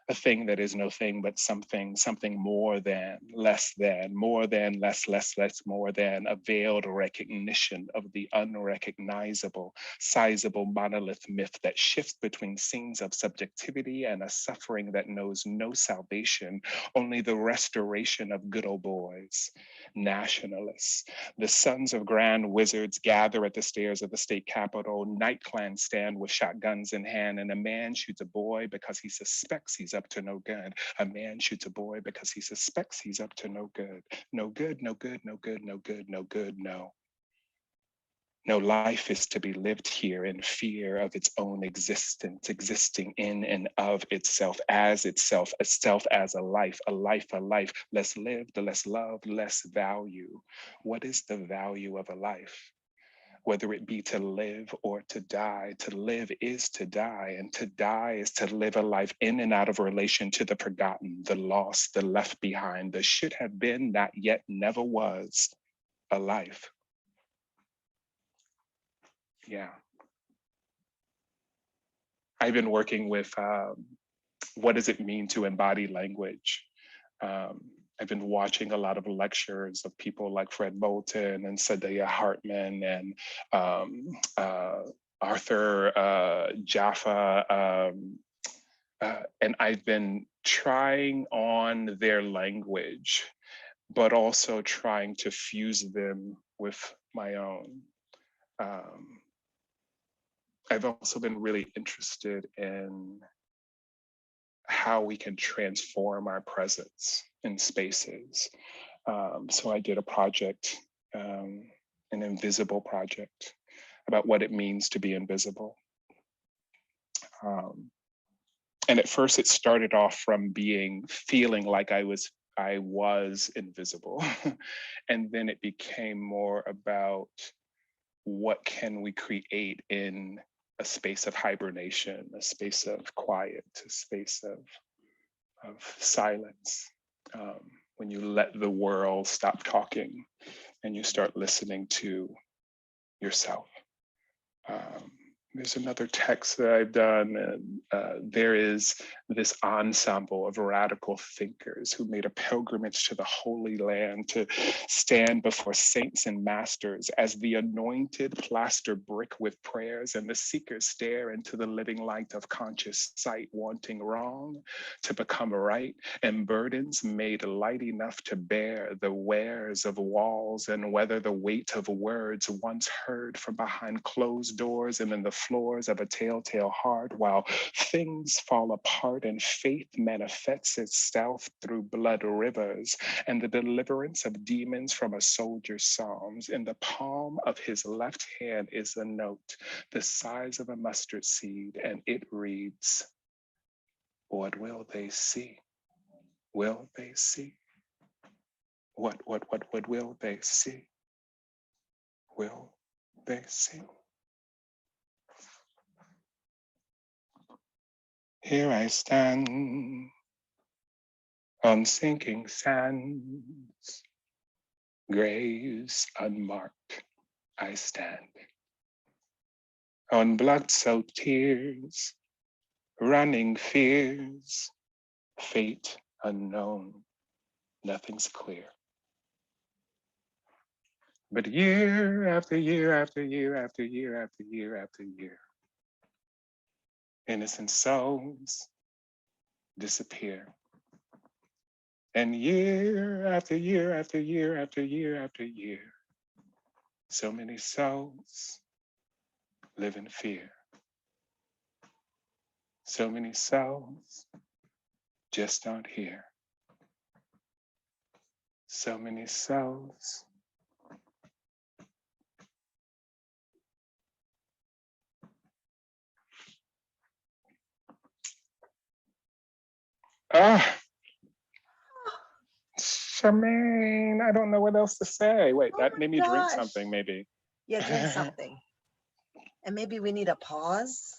A thing that is no thing but something more than, less than, more than, less, more than, a veiled recognition of the unrecognizable, sizable monolith myth that shifts between scenes of subjectivity and a suffering that knows no salvation, only the restoration of good old boys, nationalists. The sons of grand wizards gather at the stairs of the state capitol, night clans stand with shotguns in hand, and a man shoots a boy because he suspects he's up to no good. A man shoots a boy because he suspects he's up to no good. No good, no good, no good, no good, no good, no. No life is to be lived here in fear of its own existence, existing in and of itself, as itself, a self as a life, a life, a life, less lived, less loved, less value. What is the value of a life? Whether it be to live or to die. To live is to die, and to die is to live a life in and out of relation to the forgotten, the lost, the left behind, the should have been, not yet, never was a life. Yeah. I've been working with what does it mean to embody language? I've been watching a lot of lectures of people like Fred Moulton and Saidiya Hartman and Arthur Jaffa, and I've been trying on their language, but also trying to fuse them with my own. I've also been really interested in how we can transform our presence in spaces. So I did a project, an invisible project, about what it means to be invisible. And at first it started off from feeling like I was invisible. And then it became more about what can we create in a space of hibernation, a space of quiet, a space of silence. When you let the world stop talking and you start listening to yourself. There's another text that I've done, and there is this ensemble of radical thinkers who made a pilgrimage to the Holy Land to stand before saints and masters as the anointed plaster brick with prayers, and the seekers stare into the living light of conscious sight, wanting wrong to become right, and burdens made light enough to bear the wares of walls and weather the weight of words once heard from behind closed doors and in the floors of a telltale heart, while things fall apart and faith manifests itself through blood rivers and the deliverance of demons from a soldier's psalms. In the palm of his left hand is a note the size of a mustard seed, and it reads, "What will they see? Will they see? What will they see? Will they see?" Here I stand on sinking sands, graves unmarked I stand. On blood-soaked tears, running fears, fate unknown, nothing's clear. But year after year after year after year after year after year, innocent souls disappear. And year after year after year after year after year, so many souls live in fear. So many souls just aren't here. So many souls Charmaine, I don't know what else to say. Wait, that made me drink something, maybe. Yeah, drink something. And maybe we need a pause.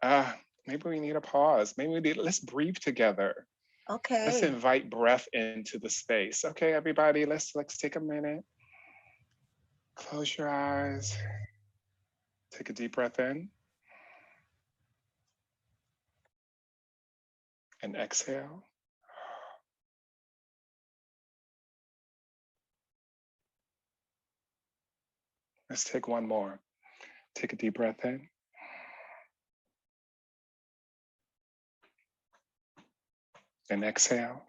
Maybe we need a pause. Let's breathe together. Okay. Let's invite breath into the space. Okay, everybody, let's take a minute. Close your eyes. Take a deep breath in. And exhale. Let's take one more. Take a deep breath in. And exhale.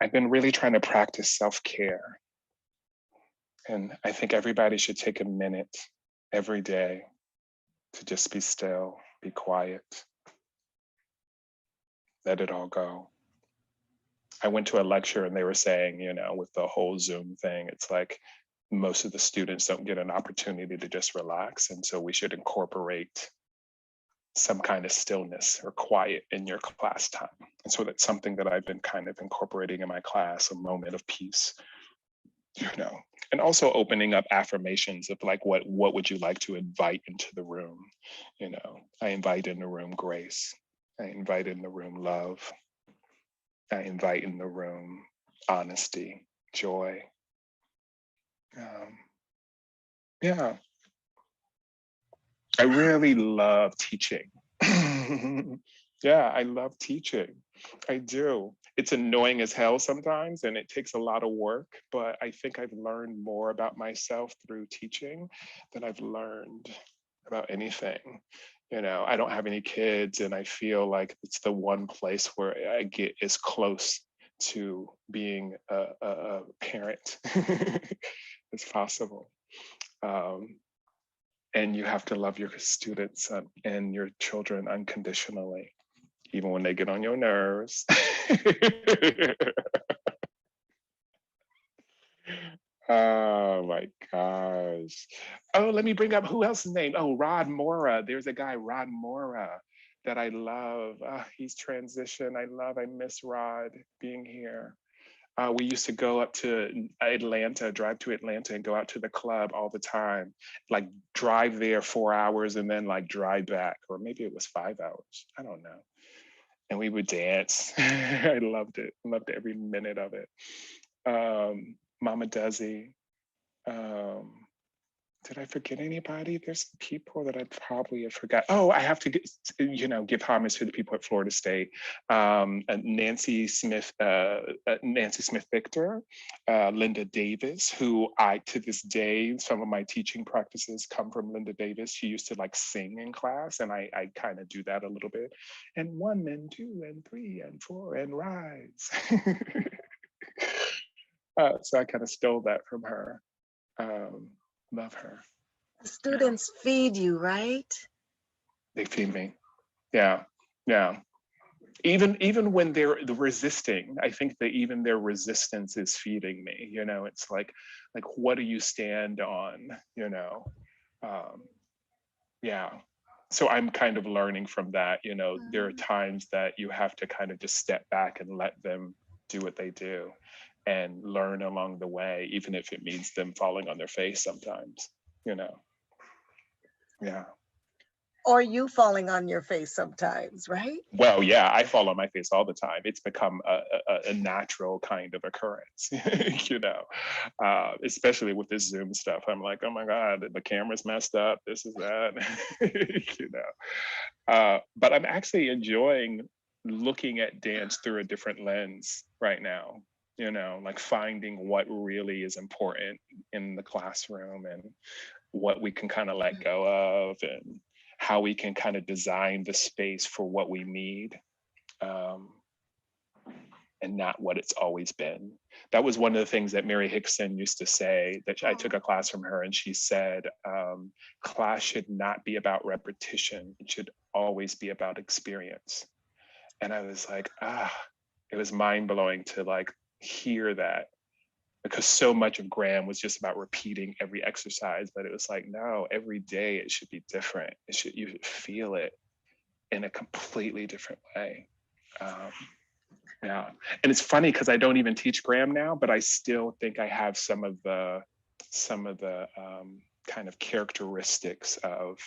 I've been really trying to practice self-care. And I think everybody should take a minute every day to just be still, be quiet, let it all go. I went to a lecture and they were saying, you know, with the whole Zoom thing, it's like most of the students don't get an opportunity to just relax. And so we should incorporate some kind of stillness or quiet in your class time. And so that's something that I've been kind of incorporating in my class, a moment of peace, you know, and also opening up affirmations of like, what would you like to invite into the room? You know, I invite in the room grace. I invite in the room love. I invite in the room honesty, joy. Yeah. I really love teaching. Yeah, I love teaching. I do. It's annoying as hell sometimes and it takes a lot of work, but I think I've learned more about myself through teaching than I've learned about anything. You know, I don't have any kids and I feel like it's the one place where I get as close to being a parent as possible. And you have to love your students and your children unconditionally, even when they get on your nerves. Oh my gosh. Oh, let me bring up who else's name? Oh, Rod Mora. There's a guy, Rod Mora, that I love. He's transitioned. I miss Rod being here. We used to go up to Atlanta, drive to Atlanta and go out to the club all the time, like drive there 4 hours and then like drive back, or maybe it was 5 hours. I don't know. And we would dance. I loved it every minute of it. Mama Desi. Did I forget anybody? There's some people that I probably have forgot. Oh, I have to give homage to the people at Florida State. Nancy Smith Victor, Linda Davis, who to this day, some of my teaching practices come from Linda Davis. She used to like sing in class, and I kind of do that a little bit. And 1 and 2 and 3 and 4 and rise. So I kind of stole that from her. Love her. The students feed you, right? They feed me. Yeah. Even when they're resisting, I think that even their resistance is feeding me. It's like what do you stand on? Yeah. So I'm kind of learning from that. There are times that you have to kind of just step back and let them do what they do, and learn along the way, even if it means them falling on their face sometimes, Yeah. Or you falling on your face sometimes, right? Well, yeah, I fall on my face all the time. It's become a natural kind of occurrence, especially with this Zoom stuff. I'm like, oh my God, the camera's messed up. This is that, But I'm actually enjoying looking at dance through a different lens right now. Like finding what really is important in the classroom and what we can kind of let go of, and how we can kind of design the space for what we need, and not what it's always been. That was one of the things that Mary Hickson used to say, that I took a class from her, and she said, class should not be about repetition. It should always be about experience. And I was like, it was mind blowing to like hear that, because so much of Graham was just about repeating every exercise, but it was like, no, every day it should be different. You should feel it in a completely different way. Yeah, and it's funny because I don't even teach Graham now, but I still think I have some of the kind of characteristics of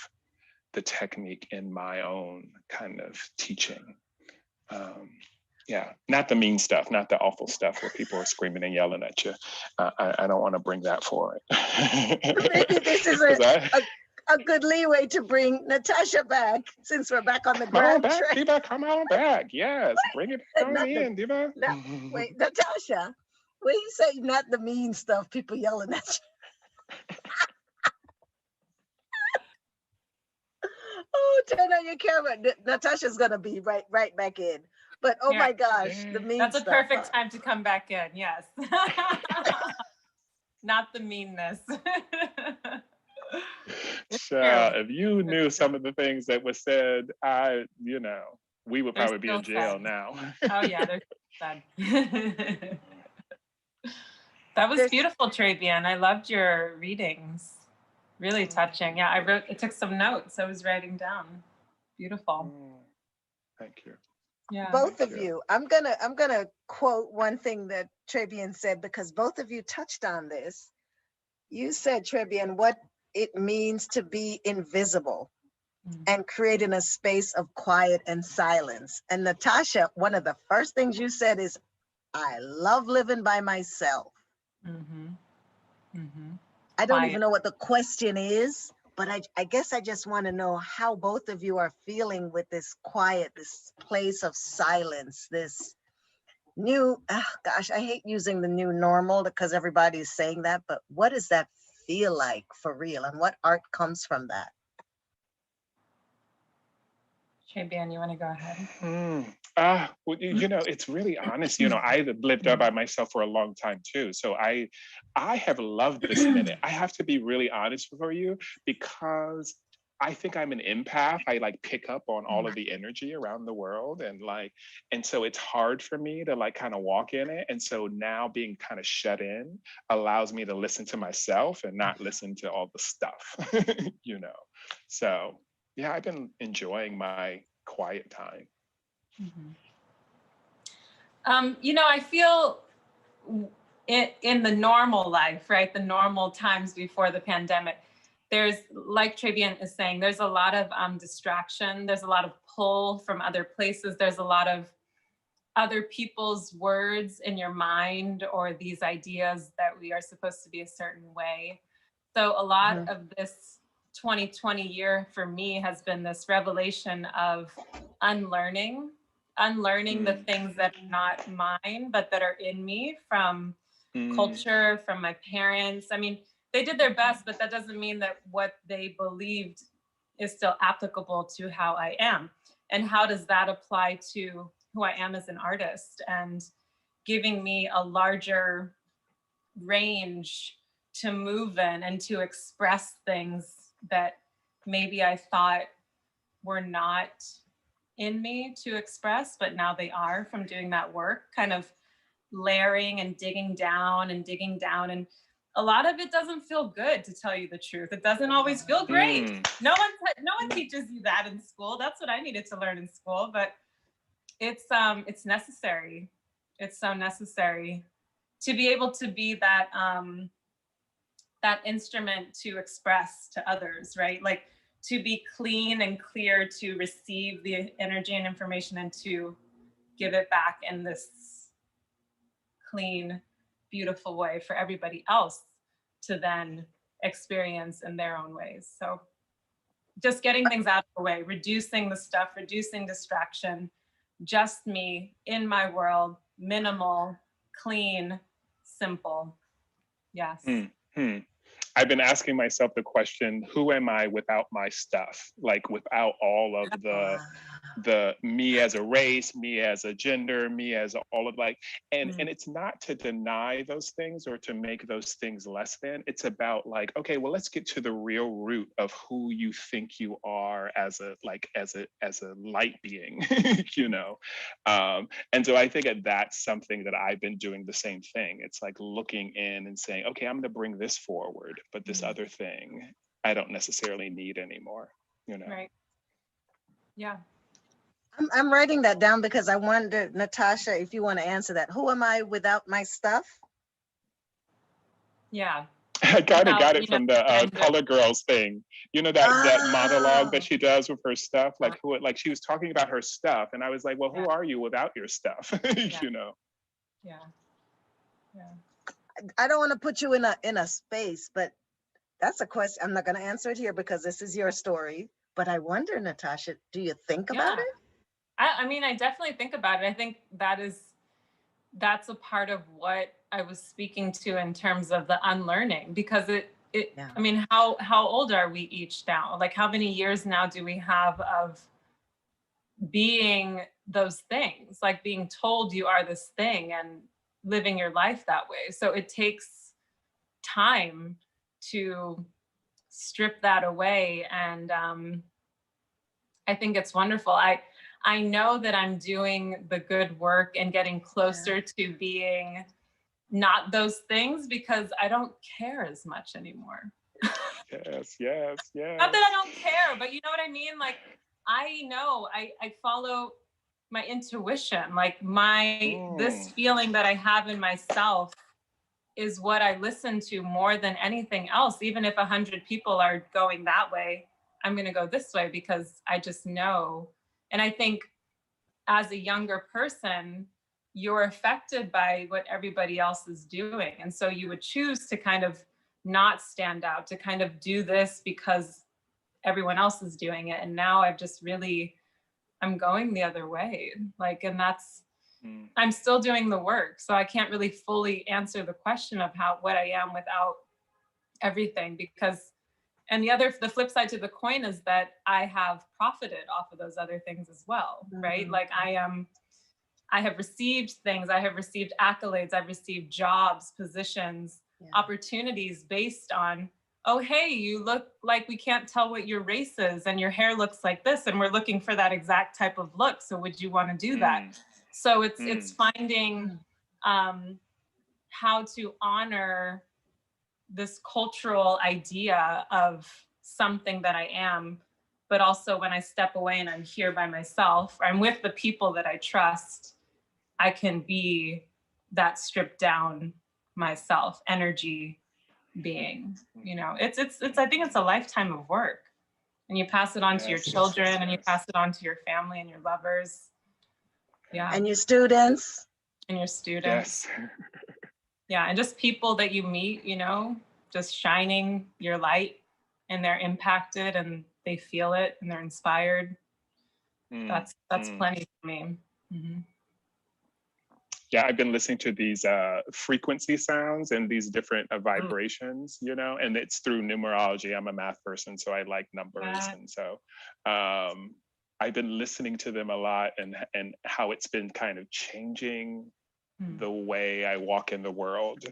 the technique in my own kind of teaching. Yeah, not the mean stuff, not the awful stuff where people are screaming and yelling at you. I don't want to bring that forward. Maybe this is a good leeway to bring Natasha back, since we're back on the ground track. Diva, come on back. Yes, bring it on in, Diva. Wait, Natasha, when you say not the mean stuff, people yelling at you. Oh, turn on your camera. Natasha's gonna be right back in. But oh my gosh, the mean That's stuff. a perfect time to come back in, yes. Not the meanness. If you knew some of the things that was said, we would probably be in jail now. Oh yeah, they're sad. That was beautiful, Trebien. I loved your readings. Really touching. Yeah, I took some notes. I was writing down. Beautiful. Thank you. Yeah. Both of you. I'm gonna quote one thing that Trebien said, because both of you touched on this. You said, Trebien, what it means to be invisible and creating a space of quiet and silence. And Natasha, one of the first things you said is, I love living by myself. I don't even know what the question is, but I guess I just want to know how both of you are feeling with this quiet, this place of silence, this new, gosh, I hate using the new normal because everybody's saying that, but what does that feel like for real? And what art comes from that? Trebien, you want to go ahead? Well, it's really honest. I lived up by myself for a long time too. So I have loved this minute. I have to be really honest for you, because I think I'm an empath. I like pick up on all of the energy around the world, and so it's hard for me to like kind of walk in it. And so now being kind of shut in allows me to listen to myself and not listen to all the stuff, So yeah, I've been enjoying my quiet time. I feel in the normal life, right? The normal times before the pandemic, there's, like Trebien is saying, there's a lot of distraction. There's a lot of pull from other places. There's a lot of other people's words in your mind, or these ideas that we are supposed to be a certain way. So a lot of this 2020 year for me has been this revelation of unlearning the things that are not mine, but that are in me from culture, from my parents. I mean, they did their best, but that doesn't mean that what they believed is still applicable to how I am. And how does that apply to who I am as an artist, and giving me a larger range to move in and to express things that maybe I thought were not in me to express, but now they are from doing that work, kind of layering and digging down. And a lot of it doesn't feel good, to tell you the truth. It doesn't always feel great. No one teaches you that in school. That's what I needed to learn in school, but it's necessary. It's so necessary to be able to be that that instrument to express to others, right? Like to be clean and clear, to receive the energy and information and to give it back in this clean, beautiful way for everybody else to then experience in their own ways. So just getting things out of the way, reducing the stuff, reducing distraction, just me in my world, minimal, clean, simple. Yes. I've been asking myself the question, who am I without my stuff? Like without all of the me as a race, me as a gender, me as all of like, and it's not to deny those things or to make those things less than. It's about like, okay, well, let's get to the real root of who you think you are as a light being, you know. And so I think that's something that I've been doing the same thing. It's like looking in and saying, okay, I'm going to bring this forward, but this other thing I don't necessarily need anymore, you know. Right. Yeah. I'm writing that down because I wondered, Natasha, if you want to answer that. Who am I without my stuff? Yeah. I kind of got it from the Color Girls thing. You know, that monologue that she does with her stuff, like she was talking about her stuff, and I was like, well, who are you without your stuff? You know. Yeah. Yeah. I don't want to put you in a space, but that's a question. I'm not going to answer it here because this is your story. But I wonder, Natasha, do you think about it? I mean, I definitely think about it. I think that's a part of what I was speaking to in terms of the unlearning, because I mean, how old are we each now? Like, how many years now do we have of being those things, like being told you are this thing and living your life that way? So it takes time to strip that away. And I think it's wonderful. I know that I'm doing the good work and getting closer to being not those things, because I don't care as much anymore. Yes. Not that I don't care, but you know what I mean? Like, I know I follow my intuition, like this feeling that I have in myself is what I listen to more than anything else. Even if 100 people are going that way, I'm going to go this way because I just know. And I think as a younger person, you're affected by what everybody else is doing. And so you would choose to kind of not stand out, to kind of do this because everyone else is doing it. And now I'm going the other way. Like, and I'm still doing the work. So I can't really fully answer the question of what I am without everything, because, and the flip side to the coin is that I have profited off of those other things as well, right? Like I have received things, I have received accolades, I've received jobs, positions, opportunities based on, oh, hey, you look like we can't tell what your race is and your hair looks like this, and we're looking for that exact type of look. So would you want to do that? So it's finding how to honor this cultural idea of something that I am, but also when I step away and I'm here by myself, or I'm with the people that I trust, I can be that stripped down myself, energy being. You know, it's I think it's a lifetime of work, and you pass it on to your children, and you pass it on to your family and your lovers. Yeah. And your students. And your students. Yes. Yeah, and just people that you meet, you know, just shining your light, and they're impacted and they feel it and they're inspired. That's plenty for me. Mm-hmm. Yeah, I've been listening to these frequency sounds and these different vibrations, you know, and it's through numerology. I'm a math person, so I like numbers. And so I've been listening to them a lot, and how it's been kind of changing the way I walk in the world,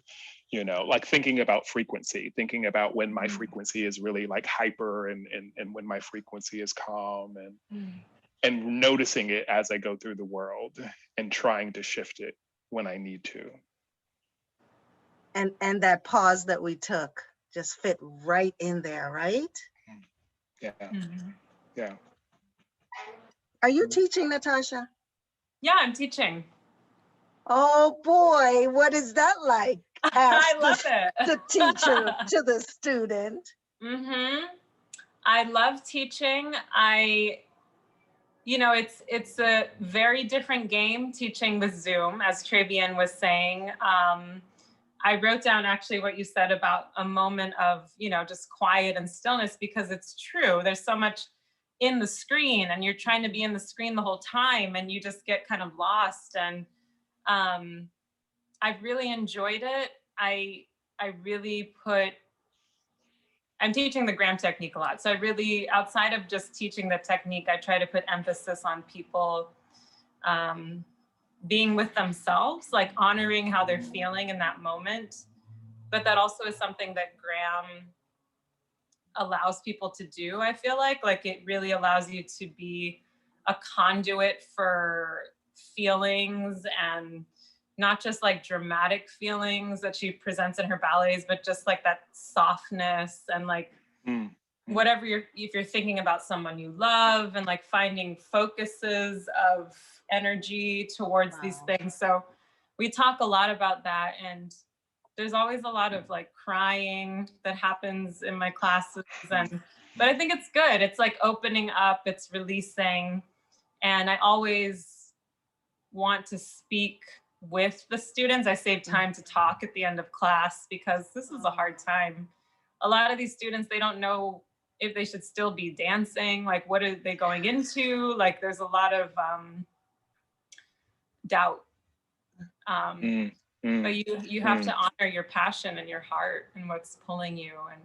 you know, like thinking about frequency, thinking about when my frequency is really like hyper and when my frequency is calm, and noticing it as I go through the world and trying to shift it when I need to. And that pause that we took just fit right in there, right? Yeah. Yeah. Are you teaching, Natasha? Yeah, I'm teaching. Oh boy, what is that like? I love it. The teacher to the student. I love teaching. You know, it's a very different game teaching with Zoom, as Trebien was saying. I wrote down actually what you said about a moment of, you know, just quiet and stillness, because it's true. There's so much in the screen, and you're trying to be in the screen the whole time, and you just get kind of lost. And I've really enjoyed it. I'm teaching the Graham technique a lot. So I really, outside of just teaching the technique, I try to put emphasis on people being with themselves, like honoring how they're feeling in that moment. But that also is something that Graham allows people to do, I feel like it really allows you to be a conduit for feelings, and not just like dramatic feelings that she presents in her ballets, but just like that softness and like whatever if you're thinking about someone you love, and like finding focuses of energy towards these things. So we talk a lot about that, and there's always a lot of like crying that happens in my classes, but I think it's good. It's like opening up, it's releasing, and I always want to speak with the students. I save time to talk at the end of class, because this is a hard time. A lot of these students, they don't know if they should still be dancing, like what are they going into? Like there's a lot of doubt. But you have to honor your passion and your heart and what's pulling you, and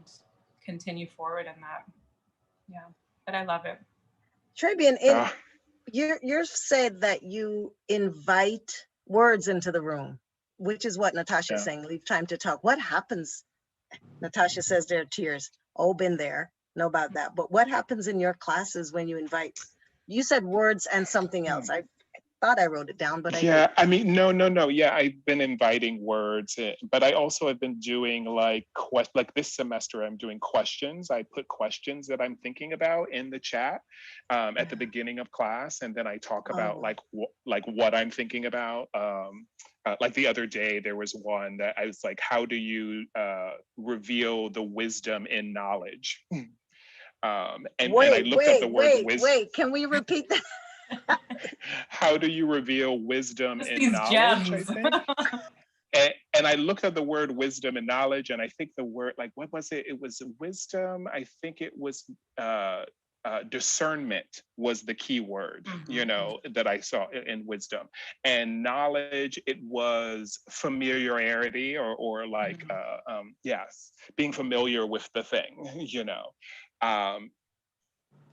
continue forward in that. Yeah, but I love it. Treybian, you said that you invite words into the room, which is what Natasha's saying, leave time to talk. What happens? Natasha says there are tears. Oh, been there, know about that. But what happens in your classes when you invite? You said words and something else. I thought I wrote it down, but I mean, no. Yeah, I've been inviting words, but I also have been doing like this semester, I'm doing questions. I put questions that I'm thinking about in the chat at the beginning of class, and then I talk about like what I'm thinking about. Like the other day, there was one that I was like, how do you reveal the wisdom in knowledge? And I looked up the word wisdom. Wait, can we repeat that? How do you reveal wisdom Just and these knowledge, gems. I think? And I looked at the word wisdom and knowledge, and I think the word, like, what was it? It was wisdom. I think it was discernment was the key word, you know, that I saw in wisdom. And knowledge, it was familiarity or like, yes, being familiar with the thing, you know.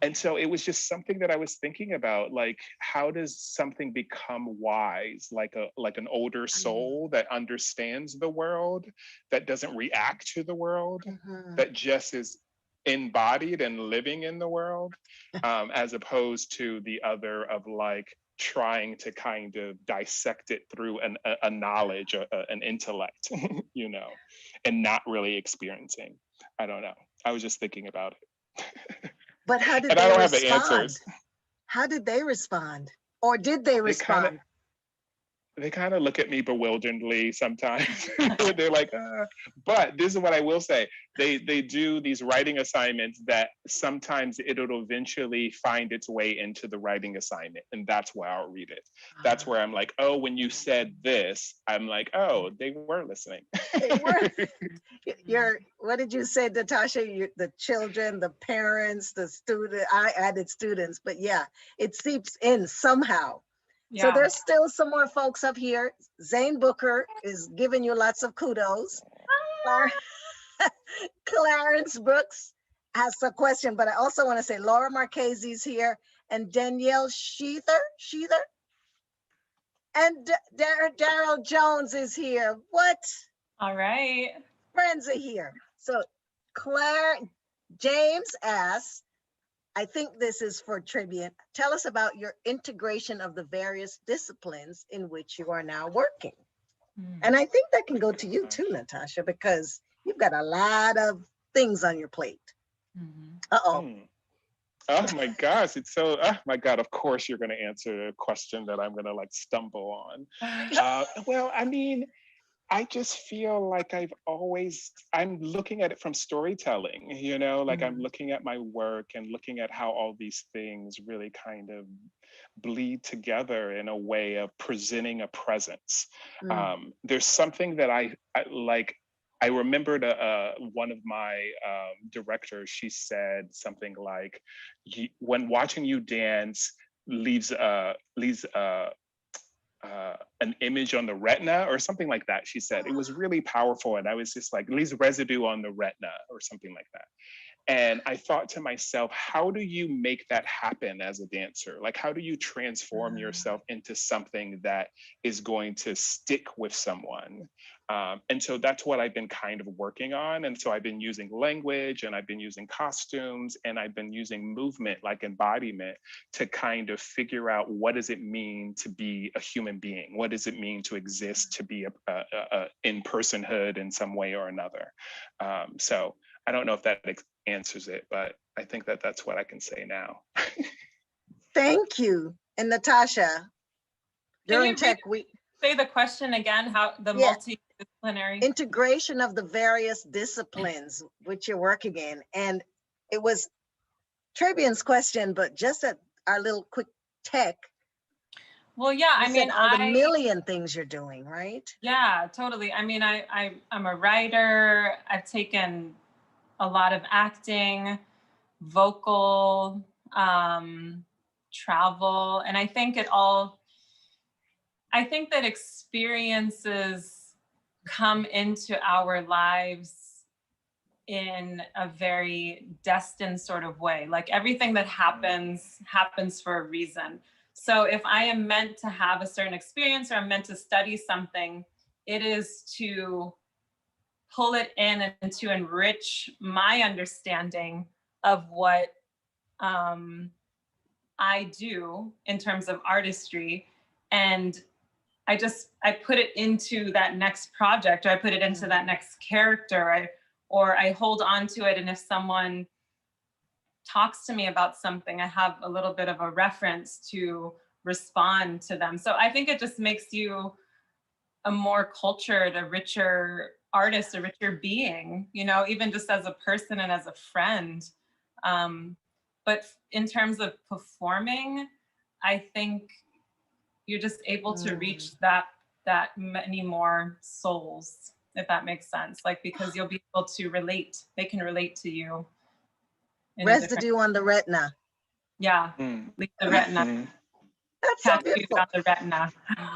And so it was just something that I was thinking about, like, how does something become wise, like an older soul that understands the world, that doesn't react to the world, that just is embodied and living in the world, as opposed to the other of like trying to kind of dissect it through a knowledge, an intellect, you know, and not really experiencing. I don't know. I was just thinking about it. But how did and they I don't respond? have the answers. How did they respond? Or did they respond? they kind of look at me bewilderedly sometimes. They're like, but this is what I will say. They do these writing assignments that sometimes it'll eventually find its way into the writing assignment. And that's where I'll read it. That's where I'm like, oh, when you said this, I'm like, oh, they were listening. They were. What did you say, Natasha? The children, the parents, the student. I added students, but yeah, it seeps in somehow. Yeah. So there's still some more folks up here. Zane Booker is giving you lots of kudos. Clarence Brooks has a question, but I also want to say Laura Marchese's here and Danielle Sheether. And Daryl Jones is here. What? All right. Friends are here. So Claire James asks, I think this is for Trebien. Tell us about your integration of the various disciplines in which you are now working. And I think that can go to you too, Natasha, because you've got a lot of things on your plate. Uh-oh. Oh my gosh, it's so, oh my God, of course you're gonna answer a question that I'm gonna like stumble on. Well, I mean, I just feel like I'm looking at it from storytelling, you know, like I'm looking at my work and looking at how all these things really kind of bleed together in a way of presenting a presence. There's something that I like. I remembered one of my directors, she said something like, when watching you dance leaves an image on the retina or something like that, she said. It was really powerful. And I was just like, leaves residue on the retina or something like that. And I thought to myself, how do you make that happen as a dancer? Like, how do you transform yourself into something that is going to stick with someone? And so that's what I've been kind of working on. And so I've been using language and I've been using costumes and I've been using movement, like embodiment, to kind of figure out what does it mean to be a human being? What does it mean to exist, to be in personhood in some way or another? So I don't know if that answers it, but I think that that's what I can say now. Thank you. And Natasha, during Tech Week. Say the question again, how the multidisciplinary integration of the various disciplines which you're working in. And it was Trebien's question, but just at our little quick tech. Well, yeah, I mean, all the million things you're doing, right? Yeah, totally. I mean, I'm a writer. I've taken a lot of acting, vocal, travel, and I think that experiences come into our lives in a very destined sort of way. Like everything that happens for a reason. So if I am meant to have a certain experience or I'm meant to study something, it is to pull it in and to enrich my understanding of what I do in terms of artistry. And I put it into that next project, or I put it into that next character, or I hold on to it. And if someone talks to me about something, I have a little bit of a reference to respond to them. So I think it just makes you a more cultured, a richer artist, a richer being, you know, even just as a person and as a friend. But in terms of performing, I think you're just able to reach that many more souls, if that makes sense. Like, because you'll be able to relate, they can relate to you. Residue on the retina. Yeah, leave the retina. That's so beautiful. On the retina.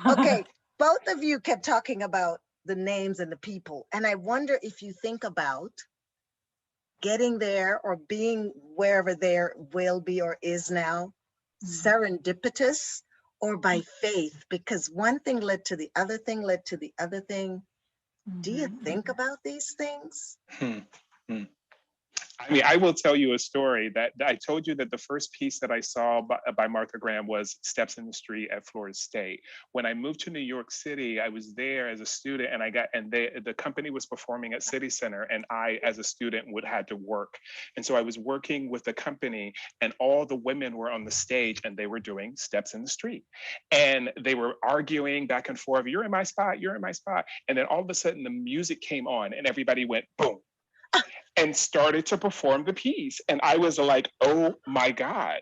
Okay, both of you kept talking about the names and the people. And I wonder if you think about getting there or being wherever there will be or is now, serendipitous or by faith, because one thing led to the other thing, led to the other thing. Do you think about these things? I I mean, I will tell you a story that I told you that the first piece that I saw by Martha Graham was Steps in the Street at Florida State. When I moved to New York City, I was there as a student, and the company was performing at City Center, and I, as a student, had to work. And so I was working with the company, and all the women were on the stage, and they were doing Steps in the Street. And they were arguing back and forth, you're in my spot, you're in my spot. And then all of a sudden the music came on and everybody went boom, and started to perform the piece. And I was like, oh my God.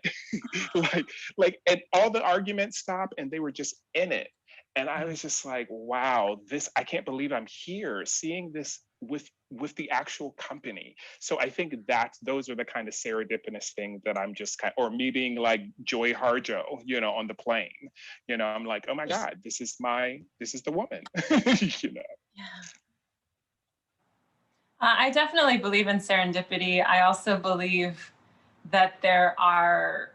And all the arguments stopped and they were just in it. And I was just like, wow, I can't believe I'm here seeing this with the actual company. So I think those are the kind of serendipitous things that I'm just or meeting like Joy Harjo, on the plane, I'm like, oh my God, this is the woman, Yeah. I definitely believe in serendipity. I also believe that there are,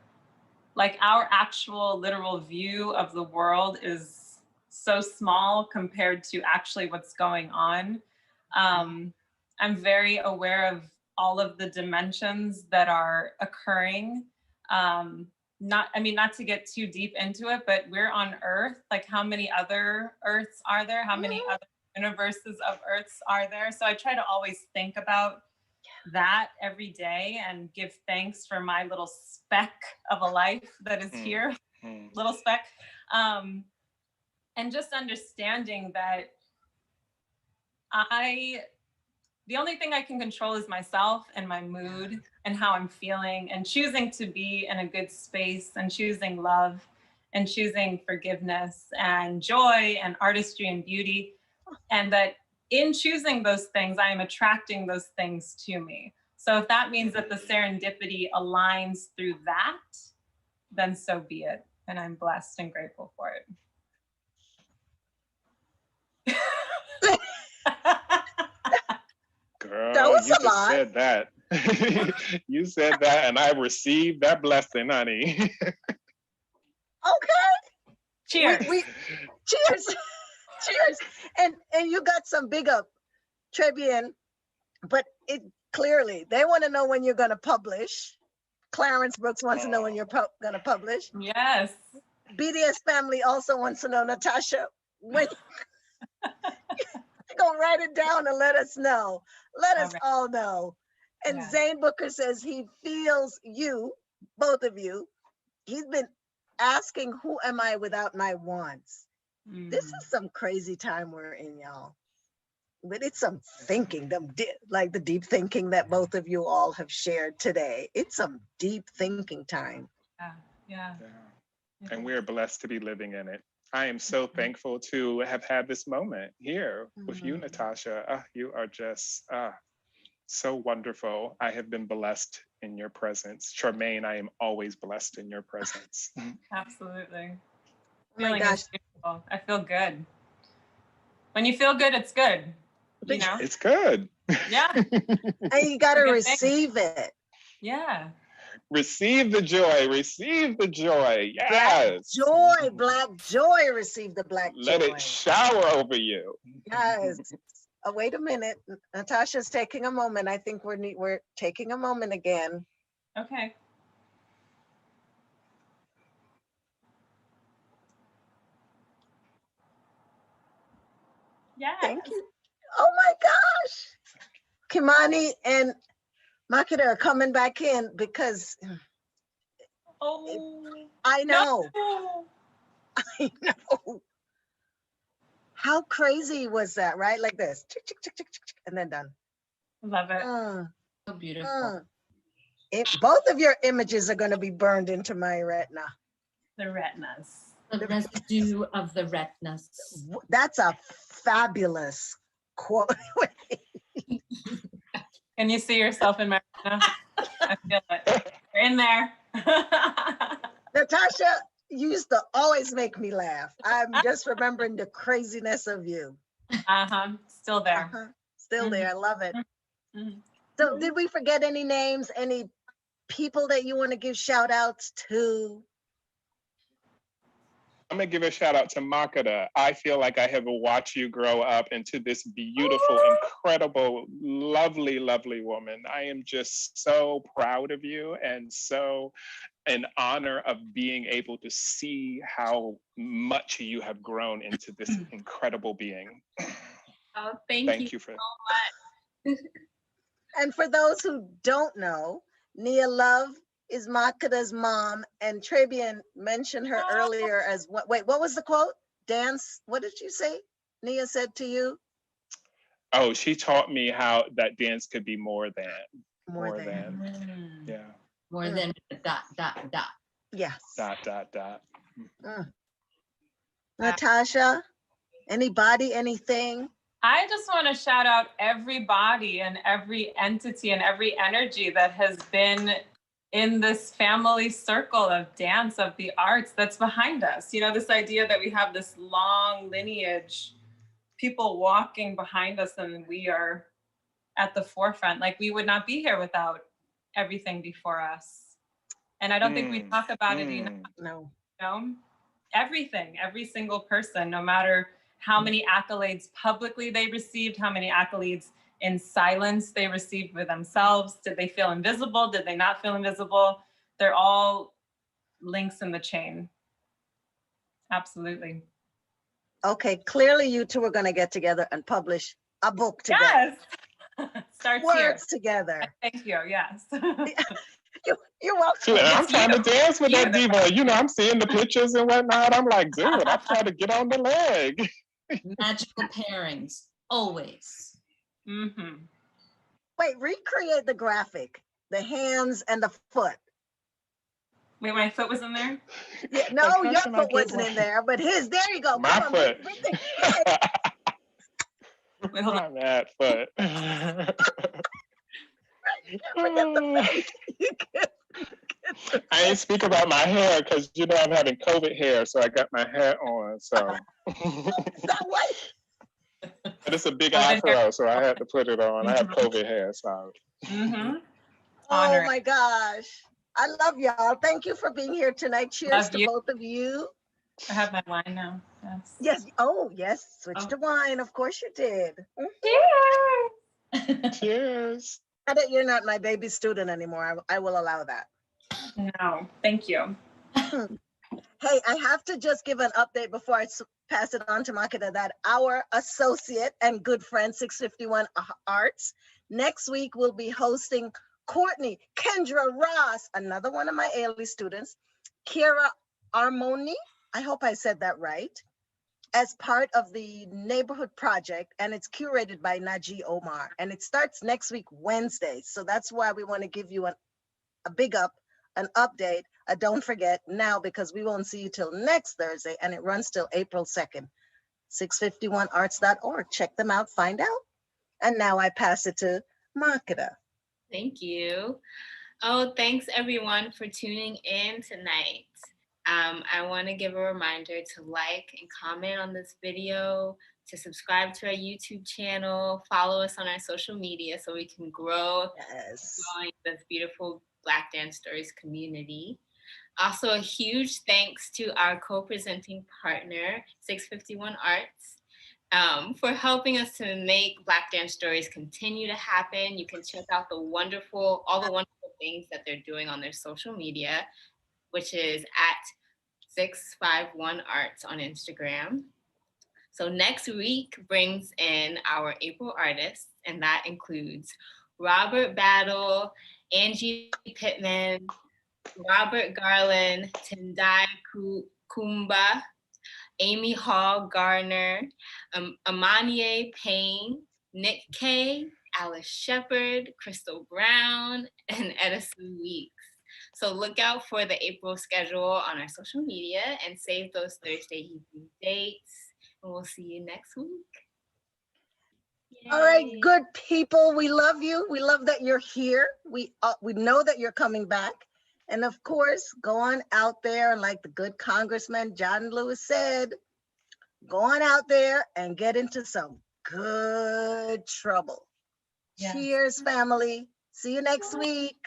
like, our actual literal view of the world is so small compared to actually what's going on. I'm very aware of all of the dimensions that are occurring. Not to get too deep into it, but we're on Earth. Like, how many other Earths are there? How many other universes of Earths are there? So I try to always think about that every day and give thanks for my little speck of a life that is here, little speck. And just understanding that the only thing I can control is myself and my mood and how I'm feeling, and choosing to be in a good space, and choosing love, and choosing forgiveness and joy and artistry and beauty. And that in choosing those things, I am attracting those things to me. So if that means that the serendipity aligns through that, then so be it. And I'm blessed and grateful for it. Girl, That was you a just lot. said that. You said that, and I received that blessing, honey. Okay. Cheers. Cheers. Cheers. And you got some big up, Trebien, but it clearly, they want to know when you're going to publish. Clarence Brooks wants to know when you're going to publish. Yes. BDS family also wants to know, Natasha, when go write it down and let us know. Let us all know. And Zane Booker says he feels you, both of you. He's been asking, who am I without my wants? This is some crazy time we're in, y'all. But it's some thinking, like the deep thinking that both of you all have shared today. It's some deep thinking time. Yeah. And we're blessed to be living in it. I am so thankful to have had this moment here with you, Natasha. You are just so wonderful. I have been blessed in your presence. Charmaine, I am always blessed in your presence. Absolutely. Oh my gosh. Beautiful. I feel good. When you feel good, it's good. It's good. Yeah. And you got to receive it. Yeah. Receive the joy. Receive the joy. Yes. Black joy. Receive the black joy. Let it shower over you. Yes. Oh, wait a minute. Natasha's taking a moment. I think we're taking a moment again. Okay. Yeah. Thank you. Oh my gosh. Kimani and Makkah are coming back in because I know. No. I know. How crazy was that, right? Like this. And then done. Love it. So beautiful. Both of your images are going to be burned into my retina. The retinas. The residue of the retinas. That's a fabulous quote. Can you see yourself in my retina? I feel it. You're in there. Natasha used to always make me laugh. I'm just remembering the craziness of you. Still there. Still there. I love it. So did we forget any names, any people that you want to give shout outs to? I'm gonna give a shout out to Makkah. I feel like I have watched you grow up into this beautiful, incredible, lovely, lovely woman. I am just so proud of you and so in honor of being able to see how much you have grown into this incredible being. Oh, Thank you for so much. And for those who don't know, Nia Love is Makkah's mom, and Trebien mentioned her earlier as what? Wait, what was the quote? Dance. What did you say? Nia said to you. Oh, she taught me how that dance could be more than. Yeah. More than dot, dot, dot. Yes. Dot, dot, dot. Natasha, anybody, anything? I just want to shout out everybody and every entity and every energy that has been in this family circle of dance, of the arts that's behind us. You know, this idea that we have this long lineage, people walking behind us and we are at the forefront. Like we would not be here without everything before us. And I don't think we talk about it enough. No. You know? Everything, every single person, no matter how many accolades publicly they received, how many accolades in silence they received for themselves. Did they feel invisible? Did they not feel invisible? They're all links in the chain. Absolutely. Okay, clearly you two are going to get together and publish a book together. Yes. Starts Words here. together. Thank you. Yes. You're welcome. Dude, I'm trying to dance with that diva. You know, I'm seeing the pictures and whatnot. I'm like, dude, I'm trying to get on the leg. Magical pairings, always. Mm-hmm. Wait, recreate the graphic, the hands and the foot. Wait, my foot was in there? Yeah, no, Like, your foot wasn't in there, but his, there you go. My Come foot. Wait, hold on. That foot. I ain't speak about my hair because you know I'm having COVID hair, so I got my hair on. So, but it's a big afro, so I had to put it on. I have COVID hair, so. Mm-hmm. Oh my gosh. I love y'all. Thank you for being here tonight. Cheers to both of you. I have my wine now. Yes. Yes. Oh, yes. Switch to wine. Of course you did. Cheers. Cheers. Now that you're not my baby student anymore, I will allow that. No, thank you. Hey, I have to just give an update before I pass it on to Makkah that our associate and good friend 651 Arts next week will be hosting Courtney, Kendra Ross, another one of my ALE students, Kira Armoni, I hope I said that right, as part of the neighborhood project, and it's curated by Naji Omar, and it starts next week, Wednesday. So that's why we want to give you a big up, an update, don't forget now, because we won't see you till next Thursday, and it runs till April 2nd, 651arts.org. Check them out, find out. And now I pass it to Makkah. Thank you. Oh, thanks everyone for tuning in tonight. I want to give a reminder to like and comment on this video, to subscribe to our YouTube channel, follow us on our social media so we can grow this beautiful Black Dance Stories community. Also, a huge thanks to our co-presenting partner, 651 Arts, for helping us to make Black Dance Stories continue to happen. You can check out all the wonderful things that they're doing on their social media, which is at 651 Arts on Instagram. So next week brings in our April artists, and that includes Robert Battle, Angie Pittman, Robert Garland, Tendai Kumba, Amy Hall Garner, Amanye Payne, Nick Kay, Alice Shepard, Crystal Brown, and Edison Weeks. So look out for the April schedule on our social media and save those Thursday evening dates. And we'll see you next week. Yay. All right, good people. We love you. We love that you're here. We know that you're coming back. And of course, go on out there, and like the good Congressman John Lewis said, go on out there and get into some good trouble. Yes. Cheers, family. See you next week.